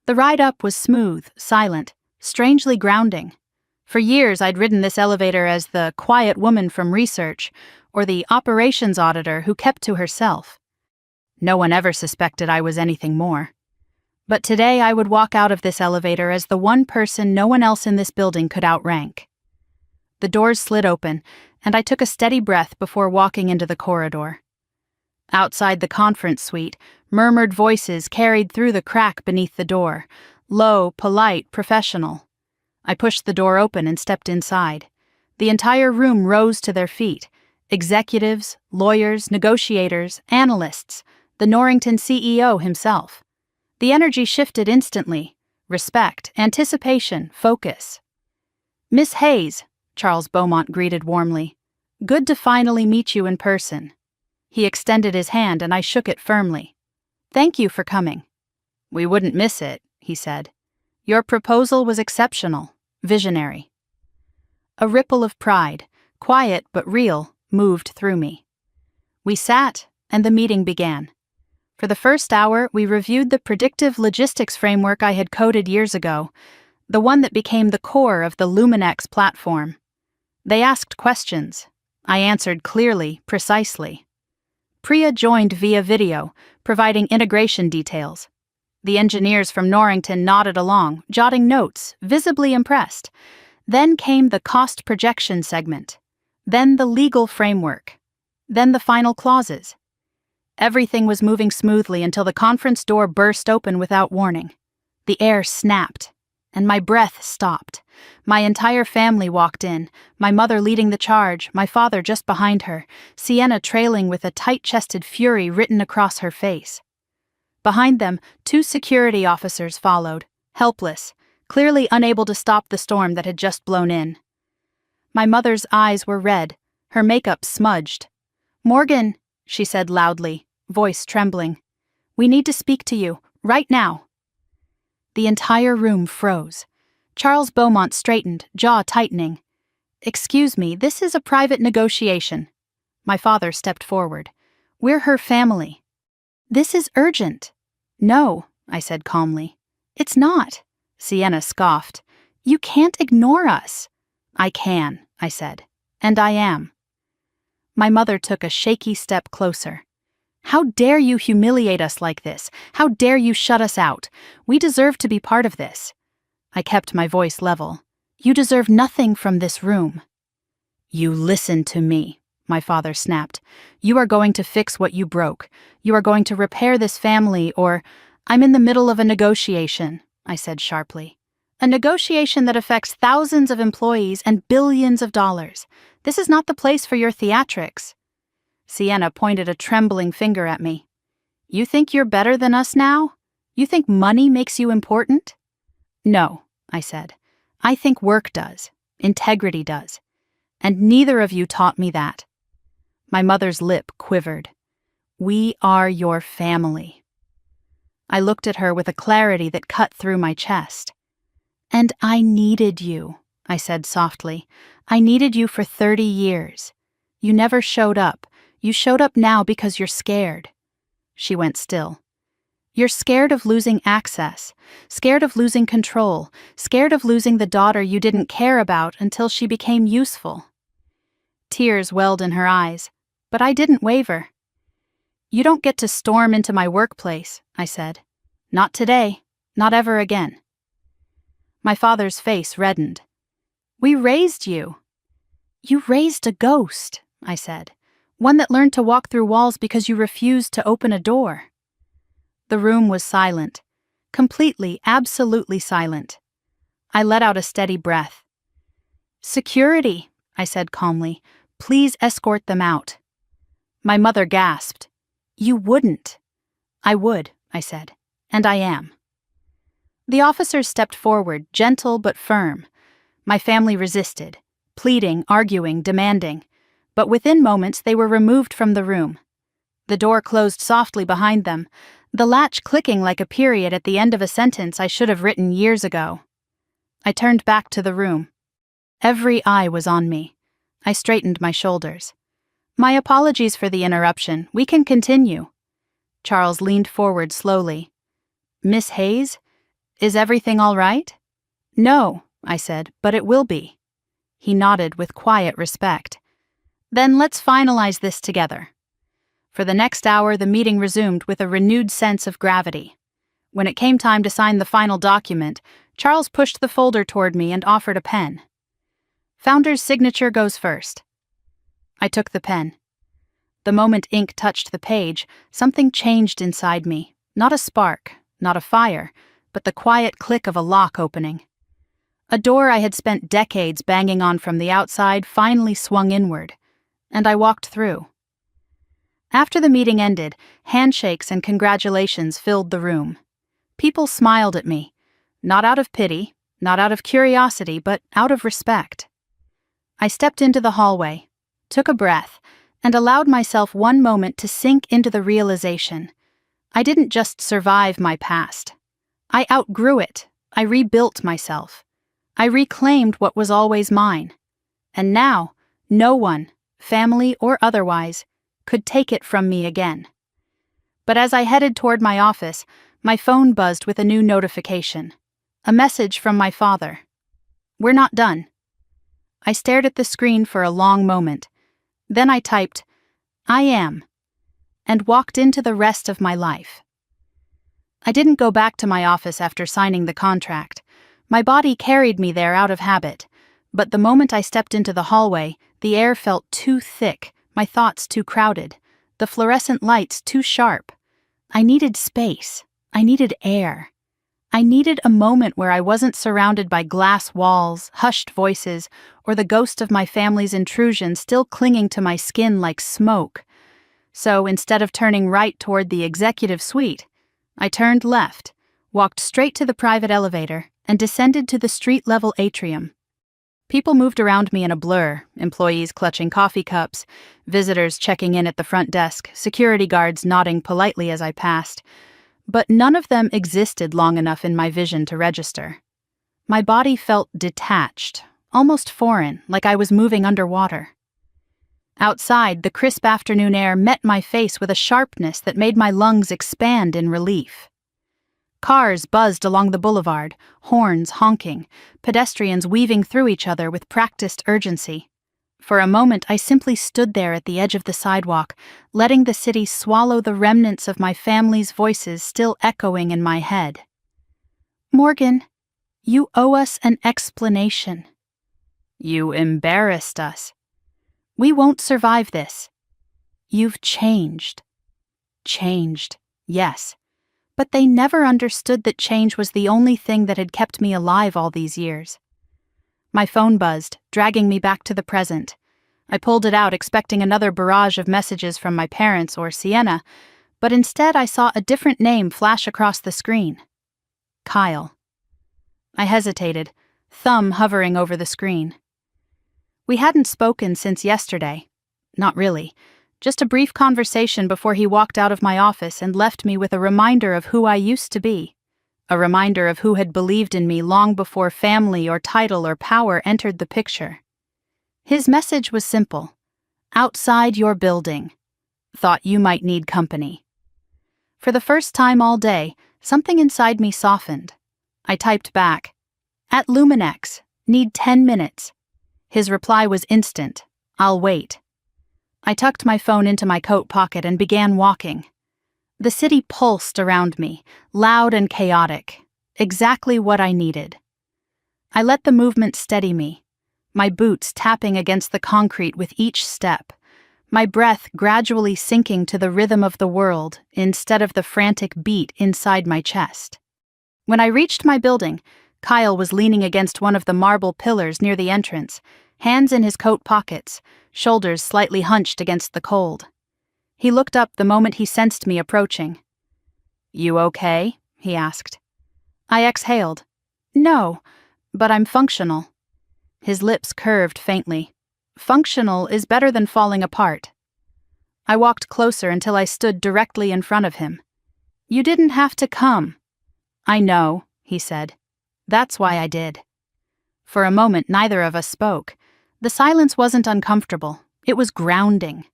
The ride up was smooth, silent, strangely grounding. For years I'd ridden this elevator as the quiet woman from research or the operations auditor who kept to herself. No one ever suspected I was anything more. But today I would walk out of this elevator as the one person no one else in this building could outrank. The doors slid open, and I took a steady breath before walking into the corridor. Outside the conference suite, murmured voices carried through the crack beneath the door, low, polite, professional. I pushed the door open and stepped inside. The entire room rose to their feet. Executives, lawyers, negotiators, analysts, the Norrington CEO himself. The energy shifted instantly. Respect, anticipation, focus. Miss Hayes, Charles Beaumont greeted warmly. Good to finally meet you in person. He extended his hand and I shook it firmly. Thank you for coming. We wouldn't miss it, he said. Your proposal was exceptional, visionary. A ripple of pride, quiet but real, moved through me. We sat, and the meeting began. For the first hour, we reviewed the predictive logistics framework I had coded years ago, the one that became the core of the Luminex platform. They asked questions. I answered clearly, precisely. Priya joined via video, providing integration details. The engineers from Norrington nodded along, jotting notes, visibly impressed. Then came the cost projection segment. Then the legal framework. Then the final clauses. Everything was moving smoothly until the conference door burst open without warning. The air snapped, and my breath stopped. My entire family walked in, my mother leading the charge, my father just behind her, Sienna trailing with a tight-chested fury written across her face. Behind them, 2 security officers followed, helpless, clearly unable to stop the storm that had just blown in. My mother's eyes were red, her makeup smudged. "Morgan," she said loudly, voice trembling. "We need to speak to you, right now." The entire room froze. Charles Beaumont straightened, jaw tightening. "Excuse me, this is a private negotiation." My father stepped forward. "We're her family." "This is urgent." "No," I said calmly. "It's not." Sienna scoffed. "You can't ignore us." "I can," I said. "And I am." My mother took a shaky step closer. "How dare you humiliate us like this? How dare you shut us out? We deserve to be part of this." I kept my voice level. "You deserve nothing from this room." "You listen to me," my father snapped. "You are going to fix what you broke. You are going to repair this family, or—" "I'm in the middle of a negotiation," I said sharply. "A negotiation that affects thousands of employees and billions of dollars. This is not the place for your theatrics." Sienna pointed a trembling finger at me. "You think you're better than us now? You think money makes you important?" "No," I said. "I think work does. Integrity does. And neither of you taught me that." My mother's lip quivered. "We are your family." I looked at her with a clarity that cut through my chest. "And I needed you," I said softly. "I needed you for 30 years. You never showed up. You showed up now because you're scared." She went still. "You're scared of losing access, scared of losing control, scared of losing the daughter you didn't care about until she became useful." Tears welled in her eyes, but I didn't waver. "You don't get to storm into my workplace," I said. "Not today, not ever again." My father's face reddened. "We raised you." "You raised a ghost," I said. "One that learned to walk through walls because you refused to open a door." The room was silent. Completely, absolutely silent. I let out a steady breath. "Security," I said calmly. "Please escort them out." My mother gasped. "You wouldn't." "I would," I said. "And I am." The officers stepped forward, gentle but firm. My family resisted, pleading, arguing, demanding. But within moments they were removed from the room. The door closed softly behind them, the latch clicking like a period at the end of a sentence I should have written years ago. I turned back to the room. Every eye was on me. I straightened my shoulders. "My apologies for the interruption. We can continue." Charles leaned forward slowly. "Miss Hayes, is everything all right?" "No," I said, "but it will be." He nodded with quiet respect. "Then let's finalize this together." For the next hour, the meeting resumed with a renewed sense of gravity. When it came time to sign the final document, Charles pushed the folder toward me and offered a pen. "Founder's signature goes first." I took the pen. The moment ink touched the page, something changed inside me. Not a spark, not a fire, but the quiet click of a lock opening. A door I had spent decades banging on from the outside finally swung inward, and I walked through. After the meeting ended, handshakes and congratulations filled the room. People smiled at me, not out of pity, not out of curiosity, but out of respect. I stepped into the hallway, took a breath, and allowed myself one moment to sink into the realization. I didn't just survive my past. I outgrew it. I rebuilt myself. I reclaimed what was always mine. And now, no one, family or otherwise, could take it from me again. But as I headed toward my office, my phone buzzed with a new notification. A message from my father. "We're not done." I stared at the screen for a long moment. Then I typed, "I am," and walked into the rest of my life. I didn't go back to my office after signing the contract. My body carried me there out of habit, but the moment I stepped into the hallway, the air felt too thick, my thoughts too crowded, the fluorescent lights too sharp. I needed space. I needed air. I needed a moment where I wasn't surrounded by glass walls, hushed voices, or the ghost of my family's intrusion still clinging to my skin like smoke. So instead of turning right toward the executive suite, I turned left, walked straight to the private elevator, and descended to the street-level atrium. People moved around me in a blur, employees clutching coffee cups, visitors checking in at the front desk, security guards nodding politely as I passed. But none of them existed long enough in my vision to register. My body felt detached, almost foreign, like I was moving underwater. Outside, the crisp afternoon air met my face with a sharpness that made my lungs expand in relief. Cars buzzed along the boulevard, horns honking, pedestrians weaving through each other with practiced urgency. For a moment, I simply stood there at the edge of the sidewalk, letting the city swallow the remnants of my family's voices still echoing in my head. "Morgan, you owe us an explanation. You embarrassed us. We won't survive this. You've changed." Changed, yes. But they never understood that change was the only thing that had kept me alive all these years. My phone buzzed, dragging me back to the present. I pulled it out, expecting another barrage of messages from my parents or Sienna, but instead I saw a different name flash across the screen. Kyle. I hesitated, thumb hovering over the screen. We hadn't spoken since yesterday. Not really. Just a brief conversation before he walked out of my office and left me with a reminder of who I used to be. A reminder of who had believed in me long before family or title or power entered the picture. His message was simple. "Outside your building. Thought you might need company." For the first time all day, something inside me softened. I typed back, "At Luminex. Need 10 minutes. His reply was instant. "I'll wait." I tucked my phone into my coat pocket and began walking. The city pulsed around me, loud and chaotic, exactly what I needed. I let the movement steady me, my boots tapping against the concrete with each step, my breath gradually sinking to the rhythm of the world instead of the frantic beat inside my chest. When I reached my building, Kyle was leaning against one of the marble pillars near the entrance, hands in his coat pockets, shoulders slightly hunched against the cold. He looked up the moment he sensed me approaching. "You okay?" he asked. I exhaled. "No, but I'm functional." His lips curved faintly. "Functional is better than falling apart." I walked closer until I stood directly in front of him. "You didn't have to come." "I know," he said. "That's why I did." For a moment, neither of us spoke. The silence wasn't uncomfortable. It was grounding.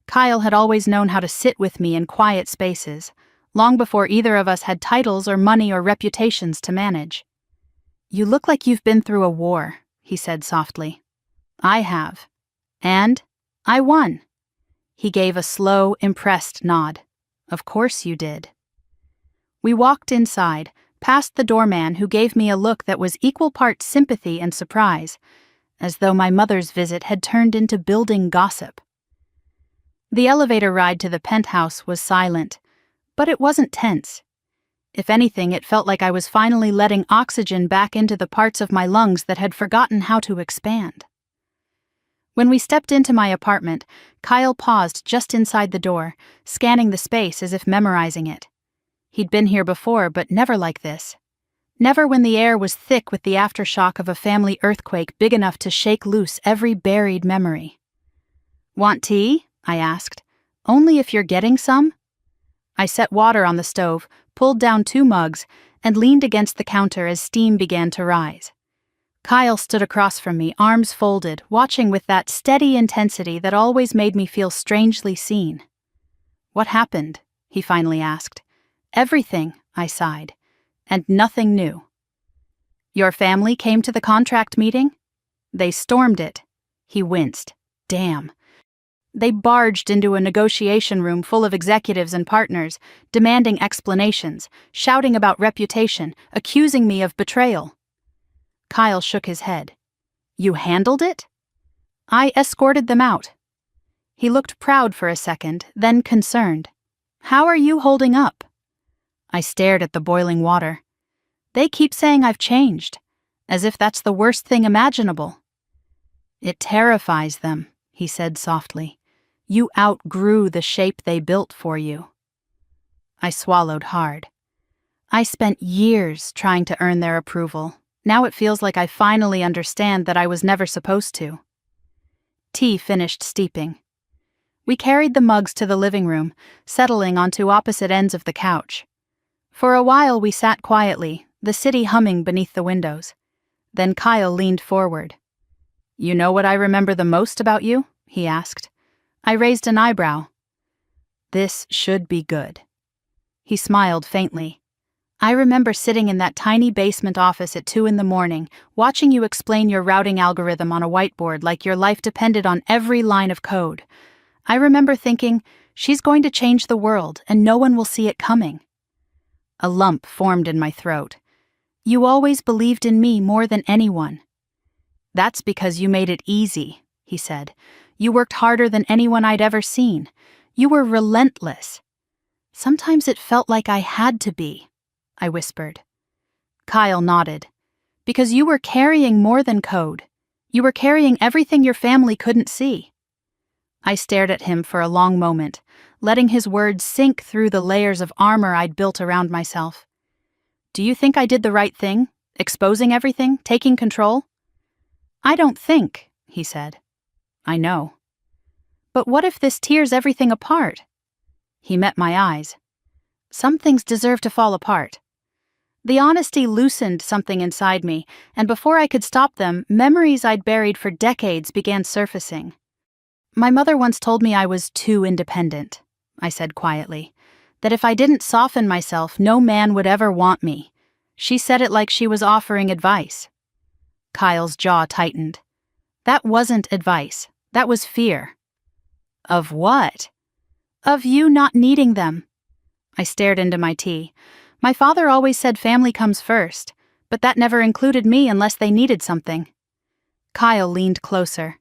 Kyle had always known how to sit with me in quiet spaces, long before either of us had titles or money or reputations to manage. "You look like you've been through a war," he said softly. "I have. And I won." He gave a slow, impressed nod. "Of course you did." We walked inside, past the doorman who gave me a look that was equal parts sympathy and surprise, as though my mother's visit had turned into building gossip. The elevator ride to the penthouse was silent, but it wasn't tense. If anything, it felt like I was finally letting oxygen back into the parts of my lungs that had forgotten how to expand. When we stepped into my apartment, Kyle paused just inside the door, scanning the space as if memorizing it. He'd been here before, but never like this. Never when the air was thick with the aftershock of a family earthquake big enough to shake loose every buried memory. "Want tea?" I asked. "Only if you're getting some?" I set water on the stove, pulled down 2 mugs, and leaned against the counter as steam began to rise. Kyle stood across from me, arms folded, watching with that steady intensity that always made me feel strangely seen. "What happened?" he finally asked. Everything, I sighed. And nothing new. Your family came to the contract meeting? They stormed it. He winced. Damn. They barged into a negotiation room full of executives and partners, demanding explanations, shouting about reputation, accusing me of betrayal. Kyle shook his head. You handled it? I escorted them out. He looked proud for a second, then concerned. How are you holding up? I stared at the boiling water. They keep saying I've changed, as if that's the worst thing imaginable. It terrifies them, he said softly. You outgrew the shape they built for you. I swallowed hard. I spent years trying to earn their approval. Now it feels like I finally understand that I was never supposed to. Tea finished steeping. We carried the mugs to the living room, settling onto opposite ends of the couch. For a while we sat quietly, the city humming beneath the windows. Then Kyle leaned forward. You know what I remember the most about you? He asked. I raised an eyebrow. This should be good. He smiled faintly. I remember sitting in that tiny basement office at 2 a.m, watching you explain your routing algorithm on a whiteboard like your life depended on every line of code. I remember thinking, she's going to change the world and no one will see it coming. A lump formed in my throat. You always believed in me more than anyone. That's because you made it easy, he said. You worked harder than anyone I'd ever seen. You were relentless. Sometimes it felt like I had to be, I whispered. Kyle nodded. Because you were carrying more than code. You were carrying everything your family couldn't see. I stared at him for a long moment, letting his words sink through the layers of armor I'd built around myself. Do you think I did the right thing? Exposing everything? Taking control? I don't think, he said. I know. But what if this tears everything apart? He met my eyes. Some things deserve to fall apart. The honesty loosened something inside me, and before I could stop them, memories I'd buried for decades began surfacing. My mother once told me I was too independent, I said quietly, that if I didn't soften myself, no man would ever want me. She said it like she was offering advice. Kyle's jaw tightened. That wasn't advice. That was fear. Of what? Of you not needing them. I stared into my tea. My father always said family comes first, but that never included me unless they needed something. Kyle leaned closer.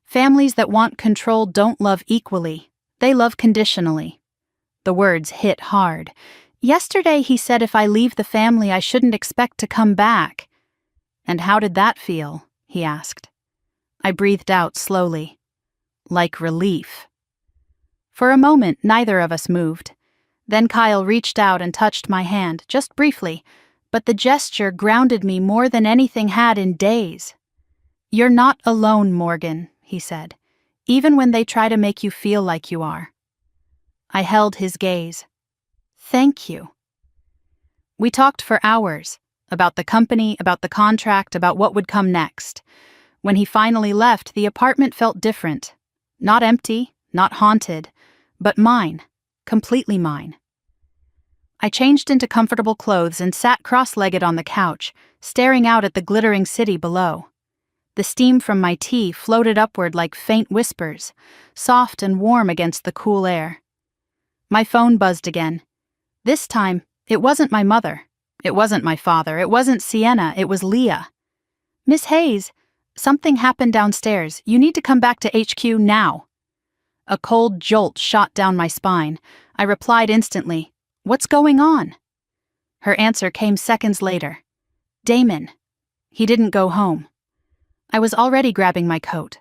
Families that want control don't love equally. They love conditionally. The words hit hard. Yesterday he said if I leave the family I shouldn't expect to come back. And how did that feel? He asked. I breathed out slowly. Like relief. For a moment, neither of us moved. Then Kyle reached out and touched my hand, just briefly, but the gesture grounded me more than anything had in days. You're not alone, Morgan, he said, even when they try to make you feel like you are. I held his gaze. Thank you. We talked for hours, about the company, about the contract, about what would come next. When he finally left, the apartment felt different. Not empty, not haunted, but mine, completely mine. I changed into comfortable clothes and sat cross-legged on the couch, staring out at the glittering city below. The steam from my tea floated upward like faint whispers, soft and warm against the cool air. My phone buzzed again. This time, it wasn't my mother. It wasn't my father. It wasn't Sienna. It was Leah. Miss Hayes, something happened downstairs. You need to come back to HQ now. A cold jolt shot down my spine. I replied instantly, What's going on? Her answer came seconds later. Damon. He didn't go home. I was already grabbing my coat.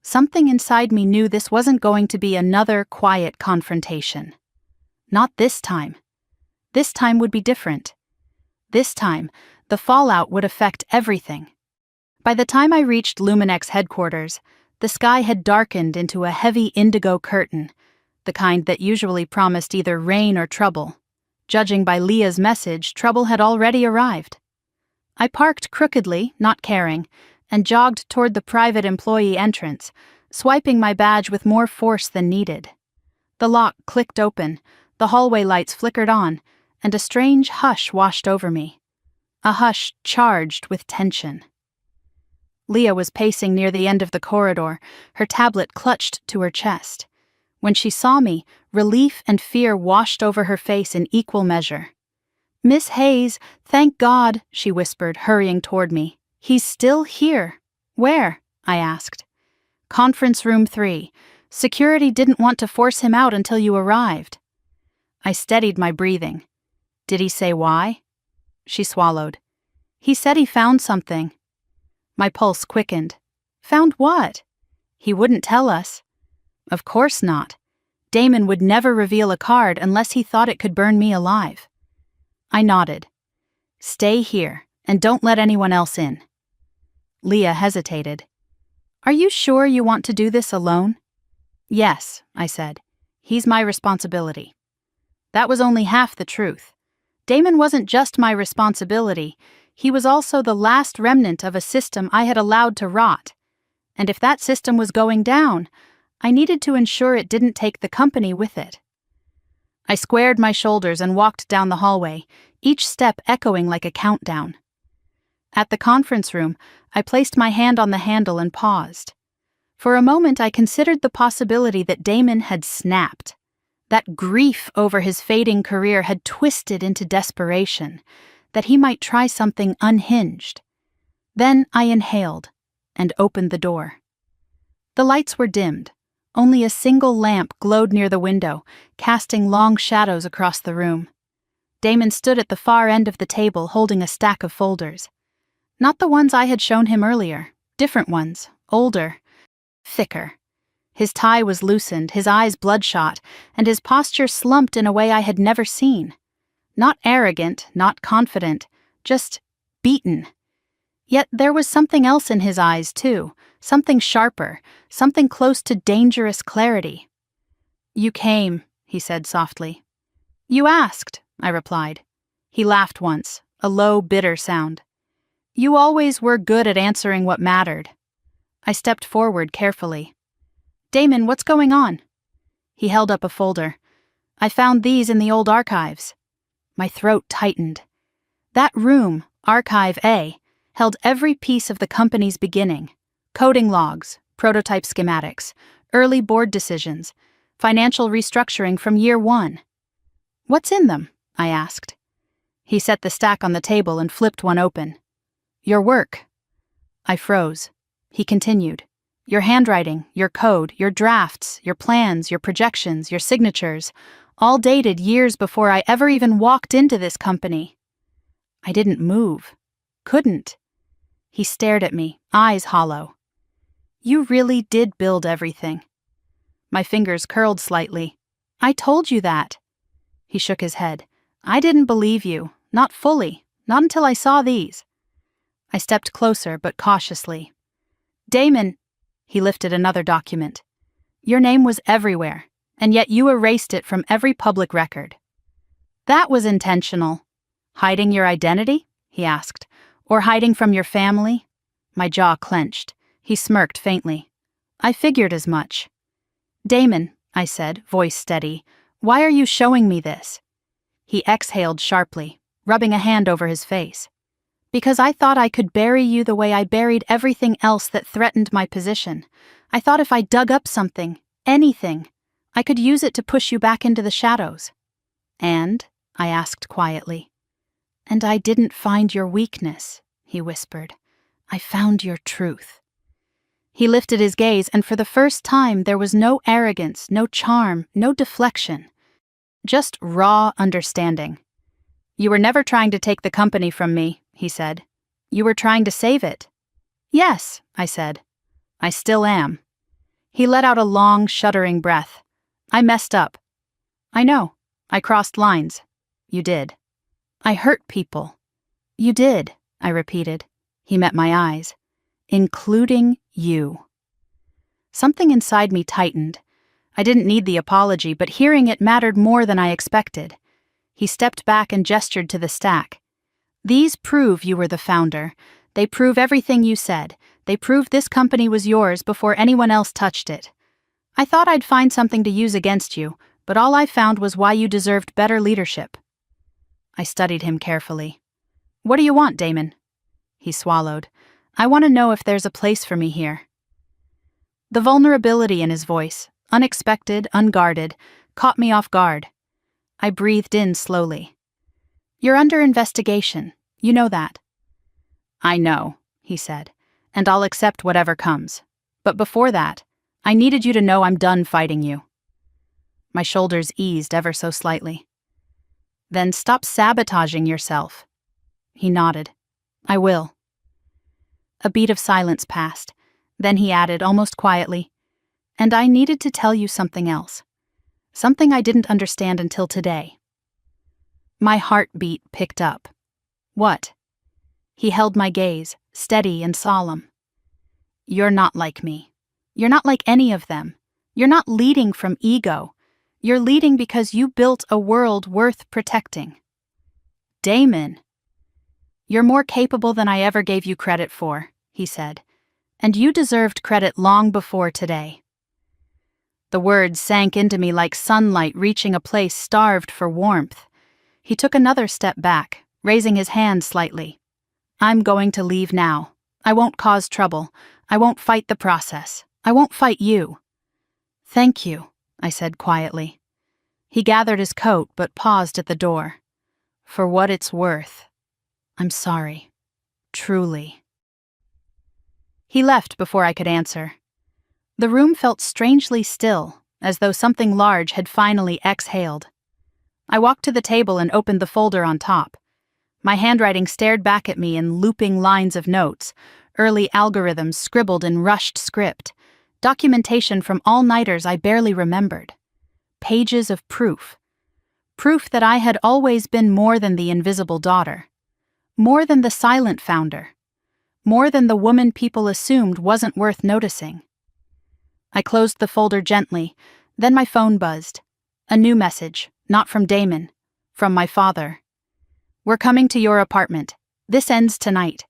Something inside me knew this wasn't going to be another quiet confrontation. Not this time. This time would be different. This time, the fallout would affect everything. By the time I reached Luminex headquarters, the sky had darkened into a heavy indigo curtain, the kind that usually promised either rain or trouble. Judging by Leah's message, trouble had already arrived. I parked crookedly, not caring, and jogged toward the private employee entrance, swiping my badge with more force than needed. The lock clicked open, The hallway lights flickered on, and a strange hush washed over me. A hush charged with tension. Leah was pacing near the end of the corridor, her tablet clutched to her chest. When she saw me, relief and fear washed over her face in equal measure. "Miss Hayes, thank God," she whispered, hurrying toward me. "He's still here." "Where?" I asked. "Conference room 3. Security didn't want to force him out until you arrived." I steadied my breathing. "Did he say why?" She swallowed. "He said he found something." My pulse quickened. "Found what?" "He wouldn't tell us." "Of course not. Damon would never reveal a card unless he thought it could burn me alive." I nodded. "Stay here, and don't let anyone else in." Leah hesitated. "Are you sure you want to do this alone?" "Yes," I said. "He's my responsibility." That was only half the truth. Damon wasn't just my responsibility, he was also the last remnant of a system I had allowed to rot. And if that system was going down, I needed to ensure it didn't take the company with it. I squared my shoulders and walked down the hallway, each step echoing like a countdown. At the conference room, I placed my hand on the handle and paused. For a moment, I considered the possibility that Damon had snapped. That grief over his fading career had twisted into desperation, that he might try something unhinged. Then I inhaled and opened the door. The lights were dimmed. Only a single lamp glowed near the window, casting long shadows across the room. Damon stood at the far end of the table holding a stack of folders. Not the ones I had shown him earlier, different ones, older, thicker. His tie was loosened, his eyes bloodshot, and his posture slumped in a way I had never seen. Not arrogant, not confident, just beaten. Yet there was something else in his eyes, too, something sharper, something close to dangerous clarity. "You came," he said softly. "You asked," I replied. He laughed once, a low, bitter sound. "You always were good at answering what mattered." I stepped forward carefully. "Damon, what's going on?" He held up a folder. "I found these in the old archives." My throat tightened. That room, Archive A, held every piece of the company's beginning. Coding logs, prototype schematics, early board decisions, financial restructuring from year 1. "What's in them?" I asked. He set the stack on the table and flipped one open. "Your work." I froze. He continued. "Your handwriting, your code, your drafts, your plans, your projections, your signatures, all dated years before I ever even walked into this company." I didn't move. Couldn't. He stared at me, eyes hollow. "You really did build everything." My fingers curled slightly. "I told you that." He shook his head. "I didn't believe you. Not fully. Not until I saw these." I stepped closer, but cautiously. "Damon," he lifted another document. "Your name was everywhere, and yet you erased it from every public record." "That was intentional." "Hiding your identity?" he asked. "Or hiding from your family?" My jaw clenched. He smirked faintly. "I figured as much." "Damon," I said, voice steady, "why are you showing me this?" He exhaled sharply, rubbing a hand over his face. "Because I thought I could bury you the way I buried everything else that threatened my position. I thought if I dug up something, anything, I could use it to push you back into the shadows." "And?" I asked quietly. "And I didn't find your weakness," he whispered. "I found your truth." He lifted his gaze, and for the first time there was no arrogance, no charm, no deflection. Just raw understanding. "You were never trying to take the company from me," he said. "You were trying to save it." "Yes," I said. "I still am." He let out a long, shuddering breath. "I messed up." "I know. I crossed lines." "You did." "I hurt people." "You did," I repeated. He met my eyes. "Including you." Something inside me tightened. I didn't need the apology, but hearing it mattered more than I expected. He stepped back and gestured to the stack. "These prove you were the founder. They prove everything you said. They prove this company was yours before anyone else touched it. I thought I'd find something to use against you, but all I found was why you deserved better leadership." I studied him carefully. "What do you want, Damon?" He swallowed. "I want to know if there's a place for me here." The vulnerability in his voice, unexpected, unguarded, caught me off guard. I breathed in slowly. "You're under investigation. You know that." "I know," he said, "and I'll accept whatever comes. But before that, I needed you to know I'm done fighting you." My shoulders eased ever so slightly. "Then stop sabotaging yourself." He nodded. "I will." A beat of silence passed. Then he added, almost quietly, "And I needed to tell you something else. Something I didn't understand until today." My heartbeat picked up. "What?" He held my gaze, steady and solemn. "You're not like me. You're not like any of them. You're not leading from ego. You're leading because you built a world worth protecting." "Damon." "You're more capable than I ever gave you credit for," he said. "And you deserved credit long before today." The words sank into me like sunlight reaching a place starved for warmth. He took another step back, raising his hand slightly. "I'm going to leave now. I won't cause trouble. I won't fight the process. I won't fight you." "Thank you," I said quietly. He gathered his coat but paused at the door. "For what it's worth, I'm sorry. Truly." He left before I could answer. The room felt strangely still, as though something large had finally exhaled. I walked to the table and opened the folder on top. My handwriting stared back at me in looping lines of notes, early algorithms scribbled in rushed script, documentation from all-nighters I barely remembered. Pages of proof. Proof that I had always been more than the invisible daughter. More than the silent founder. More than the woman people assumed wasn't worth noticing. I closed the folder gently, then my phone buzzed. A new message, not from Damon, from my father. "We're coming to your apartment. This ends tonight."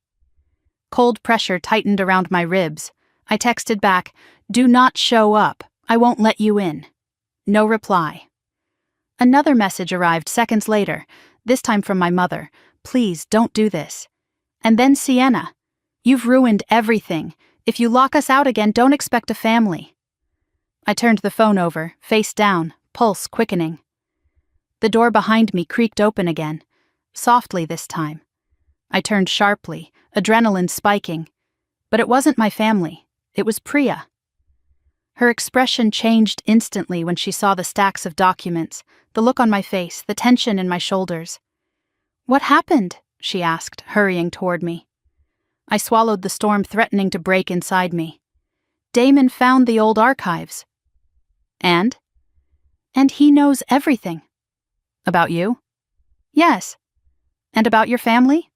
Cold pressure tightened around my ribs. I texted back, "Do not show up. I won't let you in." No reply. Another message arrived seconds later, this time from my mother. "Please, don't do this." And then Sienna. "You've ruined everything. If you lock us out again, don't expect a family." I turned the phone over, face down, pulse quickening. The door behind me creaked open again, softly this time. I turned sharply, adrenaline spiking. But it wasn't my family. It was Priya. Her expression changed instantly when she saw the stacks of documents, the look on my face, the tension in my shoulders. "What happened?" she asked, hurrying toward me. I swallowed the storm threatening to break inside me. "Damon found the old archives." "And?" "And he knows everything." "About you?" "Yes." "And about your family?"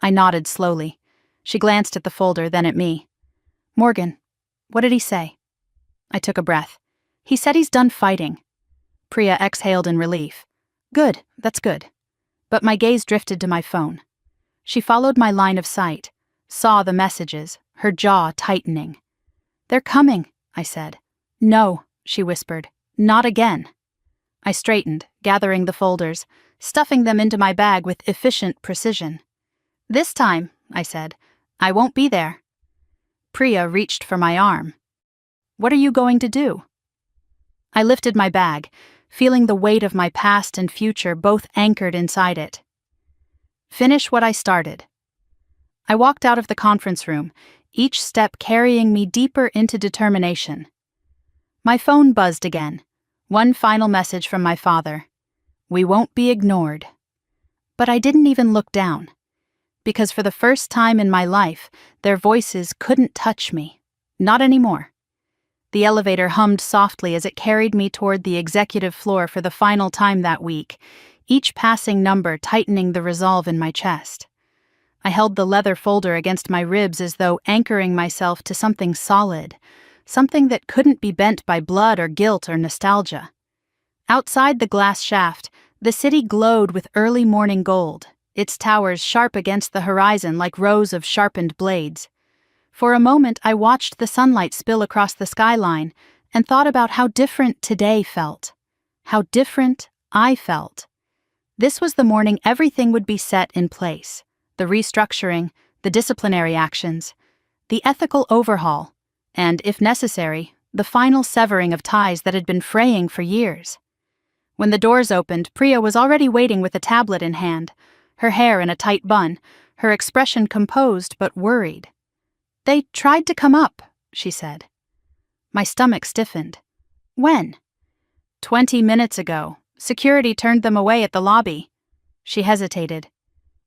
I nodded slowly. She glanced at the folder, then at me. "Morgan, what did he say?" I took a breath. "He said he's done fighting." Priya exhaled in relief. "Good, that's good." But my gaze drifted to my phone. She followed my line of sight, saw the messages, her jaw tightening. "They're coming," I said. "No," she whispered. "Not again." I straightened, gathering the folders, stuffing them into my bag with efficient precision. "This time," I said, "I won't be there." Priya reached for my arm. "What are you going to do?" I lifted my bag, feeling the weight of my past and future both anchored inside it. "Finish what I started." I walked out of the conference room, each step carrying me deeper into determination. My phone buzzed again. One final message from my father. "We won't be ignored." But I didn't even look down. Because for the first time in my life, their voices couldn't touch me. Not anymore. The elevator hummed softly as it carried me toward the executive floor for the final time that week, each passing number tightening the resolve in my chest. I held the leather folder against my ribs as though anchoring myself to something solid, something that couldn't be bent by blood or guilt or nostalgia. Outside the glass shaft, the city glowed with early morning gold, its towers sharp against the horizon like rows of sharpened blades. For a moment, I watched the sunlight spill across the skyline and thought about how different today felt. How different I felt. This was the morning everything would be set in place. The restructuring, the disciplinary actions, the ethical overhaul, and, if necessary, the final severing of ties that had been fraying for years. When the doors opened, Priya was already waiting with a tablet in hand, her hair in a tight bun, her expression composed but worried. "They tried to come up," she said. My stomach stiffened. "When?" 20 minutes ago. Security turned them away at the lobby." She hesitated.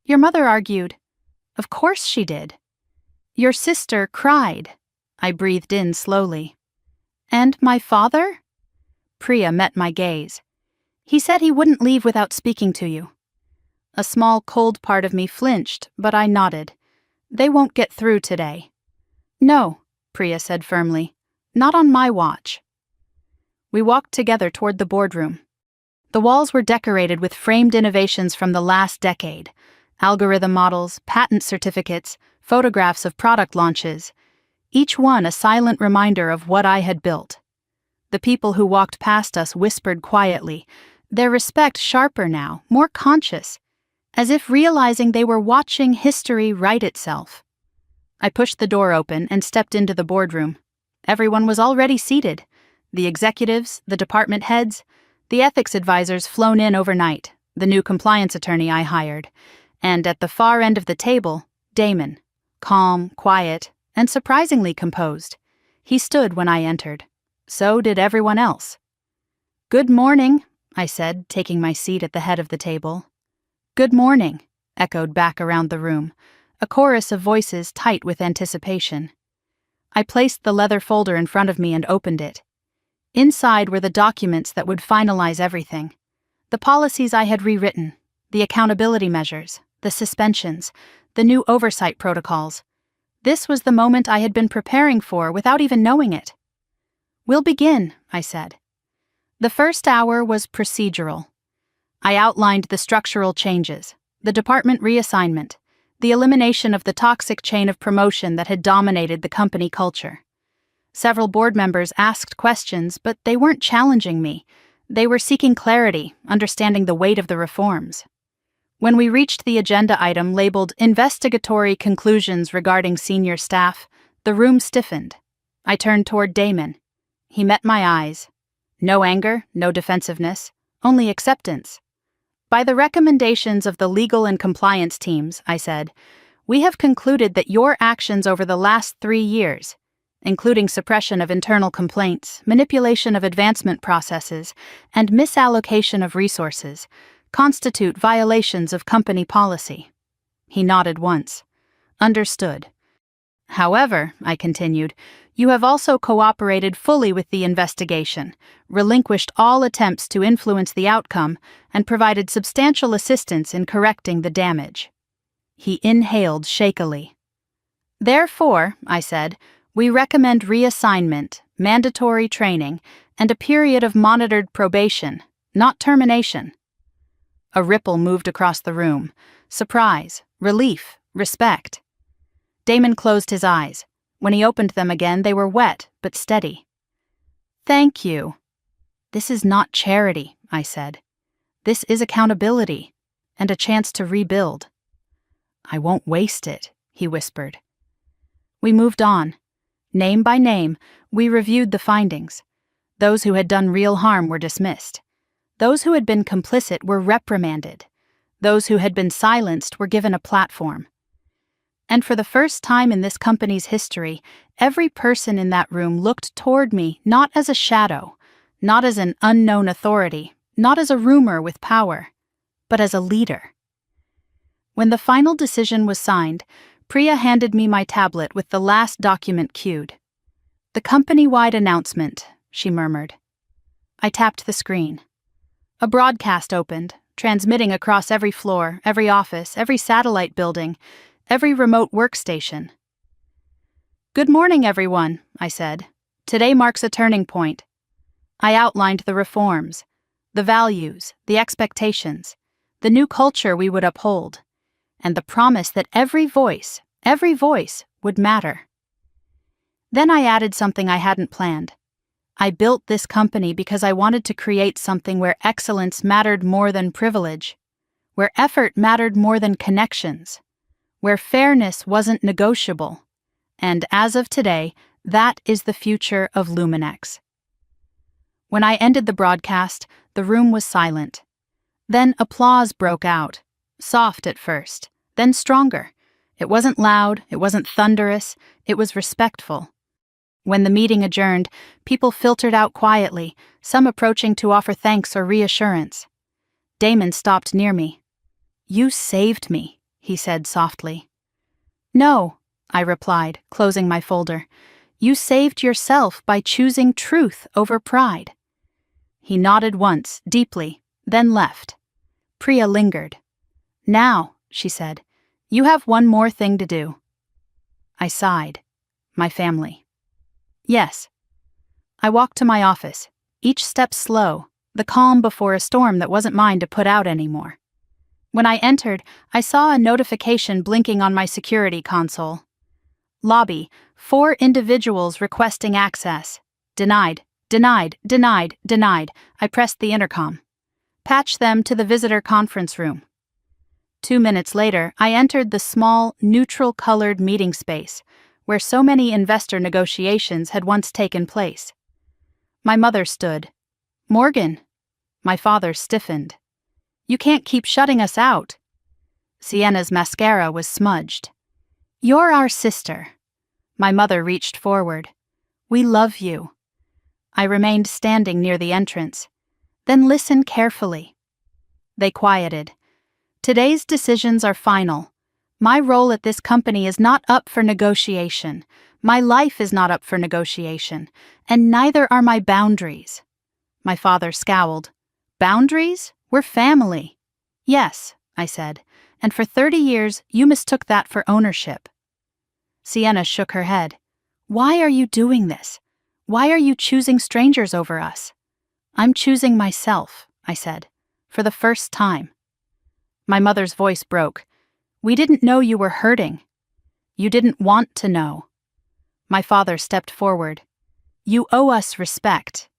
"Your mother argued." "Of course she did." "Your sister cried." I breathed in slowly. "And my father?" Priya met my gaze. "He said he wouldn't leave without speaking to you." A small cold part of me flinched, but I nodded. "They won't get through today." "No," Priya said firmly. "Not on my watch." We walked together toward the boardroom. The walls were decorated with framed innovations from the last decade: algorithm models, patent certificates, photographs of product launches, each one a silent reminder of what I had built. The people who walked past us whispered quietly, their respect sharper now, more conscious, as if realizing they were watching history write itself. I pushed the door open and stepped into the boardroom. Everyone was already seated: the executives, the department heads, the ethics advisors flown in overnight, the new compliance attorney I hired, and at the far end of the table, Damon, calm, quiet, and surprisingly composed. He stood when I entered. So did everyone else. "Good morning," I said, taking my seat at the head of the table. "Good morning," echoed back around the room, a chorus of voices tight with anticipation. I placed the leather folder in front of me and opened it. Inside were the documents that would finalize everything. The policies I had rewritten, the accountability measures, the suspensions, the new oversight protocols. This was the moment I had been preparing for without even knowing it. "We'll begin," I said. The first hour was procedural. I outlined the structural changes, the department reassignment, the elimination of the toxic chain of promotion that had dominated the company culture. Several board members asked questions, but they weren't challenging me. They were seeking clarity, understanding the weight of the reforms. When we reached the agenda item labeled Investigatory Conclusions Regarding Senior Staff, the room stiffened. I turned toward Damon. He met my eyes. No anger, no defensiveness, only acceptance. "By the recommendations of the legal and compliance teams," I said, "we have concluded that your actions over the last 3 years, including suppression of internal complaints, manipulation of advancement processes, and misallocation of resources, constitute violations of company policy." He nodded once. "Understood. However," I continued, "you have also cooperated fully with the investigation, relinquished all attempts to influence the outcome, and provided substantial assistance in correcting the damage." He inhaled shakily. "Therefore," I said, "we recommend reassignment, mandatory training, and a period of monitored probation, not termination." A ripple moved across the room. Surprise, relief, respect. Damon closed his eyes. When he opened them again, they were wet but steady. "Thank you." "This is not charity," I said. "This is accountability, and a chance to rebuild." "I won't waste it," he whispered. We moved on. Name by name, we reviewed the findings. Those who had done real harm were dismissed. Those who had been complicit were reprimanded. Those who had been silenced were given a platform. And for the first time in this company's history, every person in that room looked toward me not as a shadow, not as an unknown authority, not as a rumor with power, but as a leader. When the final decision was signed, Priya handed me my tablet with the last document cued. "The company-wide announcement," she murmured. I tapped the screen. A broadcast opened, transmitting across every floor, every office, every satellite building, every remote workstation. "Good morning, everyone," I said. "Today marks a turning point." I outlined the reforms, the values, the expectations, the new culture we would uphold, and the promise that every voice would matter. Then I added something I hadn't planned: I built this company because I wanted to create something where excellence mattered more than privilege, where effort mattered more than connections, where fairness wasn't negotiable. And as of today, that is the future of Luminex. When I ended the broadcast, the room was silent. Then applause broke out, soft at first, then stronger. It wasn't loud, it wasn't thunderous, it was respectful. When the meeting adjourned, people filtered out quietly, some approaching to offer thanks or reassurance. Damon stopped near me. "You saved me," he said softly. "No," I replied, closing my folder. "You saved yourself by choosing truth over pride." He nodded once, deeply, then left. Priya lingered. "Now," she said, "you have one more thing to do." I sighed. My family. Yes. I walked to my office, each step slow, the calm before a storm that wasn't mine to put out anymore. When I entered, I saw a notification blinking on my security console. Lobby, 4 individuals requesting access. Denied, denied, denied, denied. I pressed the intercom. Patch them to the visitor conference room. 2 minutes later, I entered the small, neutral-colored meeting space, where so many investor negotiations had once taken place. My mother stood. "Morgan." My father stiffened. "You can't keep shutting us out." Sienna's mascara was smudged. "You're our sister." My mother reached forward. "We love you." I remained standing near the entrance. "Then listen carefully." They quieted. "Today's decisions are final. My role at this company is not up for negotiation. My life is not up for negotiation, and neither are my boundaries." My father scowled. "Boundaries? We're family." "Yes," I said, "and for 30 years you mistook that for ownership." Sienna shook her head. "Why are you doing this? Why are you choosing strangers over us?" "I'm choosing myself," I said, "for the first time." My mother's voice broke. "We didn't know you were hurting. You didn't want to know." My father stepped forward. "You owe us respect."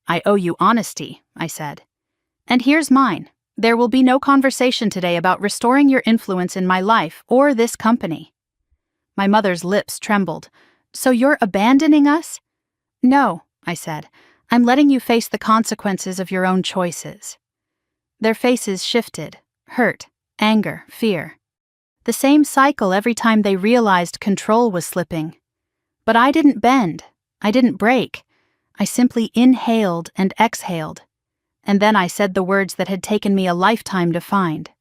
"I owe you honesty," I said. "And here's mine. There will be no conversation today about restoring your influence in my life or this company." My mother's lips trembled. "So you're abandoning us?" "No," I said. "I'm letting you face the consequences of your own choices." Their faces shifted, hurt, anger, fear. The same cycle every time they realized control was slipping. But I didn't bend. I didn't break. I simply inhaled and exhaled. And then I said the words that had taken me a lifetime to find.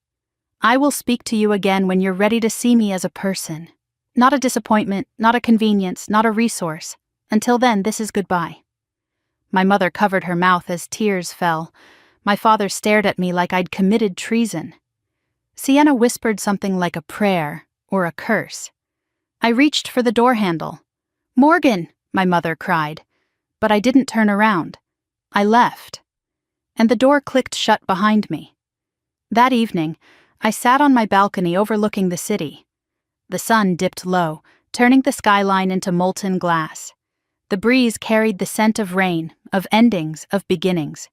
"I will speak to you again when you're ready to see me as a person. Not a disappointment, not a convenience, not a resource. Until then, this is goodbye." My mother covered her mouth as tears fell. My father stared at me like I'd committed treason. Sienna whispered something like a prayer or a curse. I reached for the door handle. "Morgan!" my mother cried. But I didn't turn around. I left. And the door clicked shut behind me. That evening, I sat on my balcony overlooking the city. The sun dipped low, turning the skyline into molten glass. The breeze carried the scent of rain, of endings, of beginnings.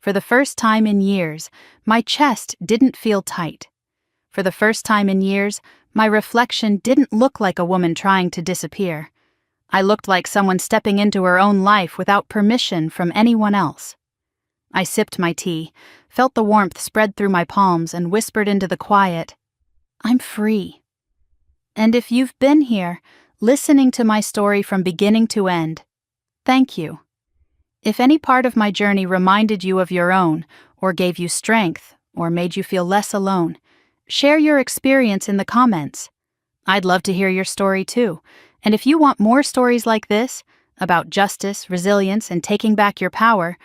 For the first time in years, my chest didn't feel tight. For the first time in years, my reflection didn't look like a woman trying to disappear. I looked like someone stepping into her own life without permission from anyone else. I sipped my tea, felt the warmth spread through my palms, and whispered into the quiet, "I'm free." And if you've been here, listening to my story from beginning to end, thank you. If any part of my journey reminded you of your own, or gave you strength, or made you feel less alone, share your experience in the comments. I'd love to hear your story too. And if you want more stories like this, about justice, resilience, and taking back your power,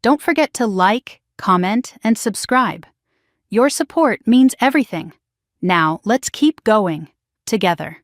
don't forget to like, comment, and subscribe. Your support means everything. Now, let's keep going, together.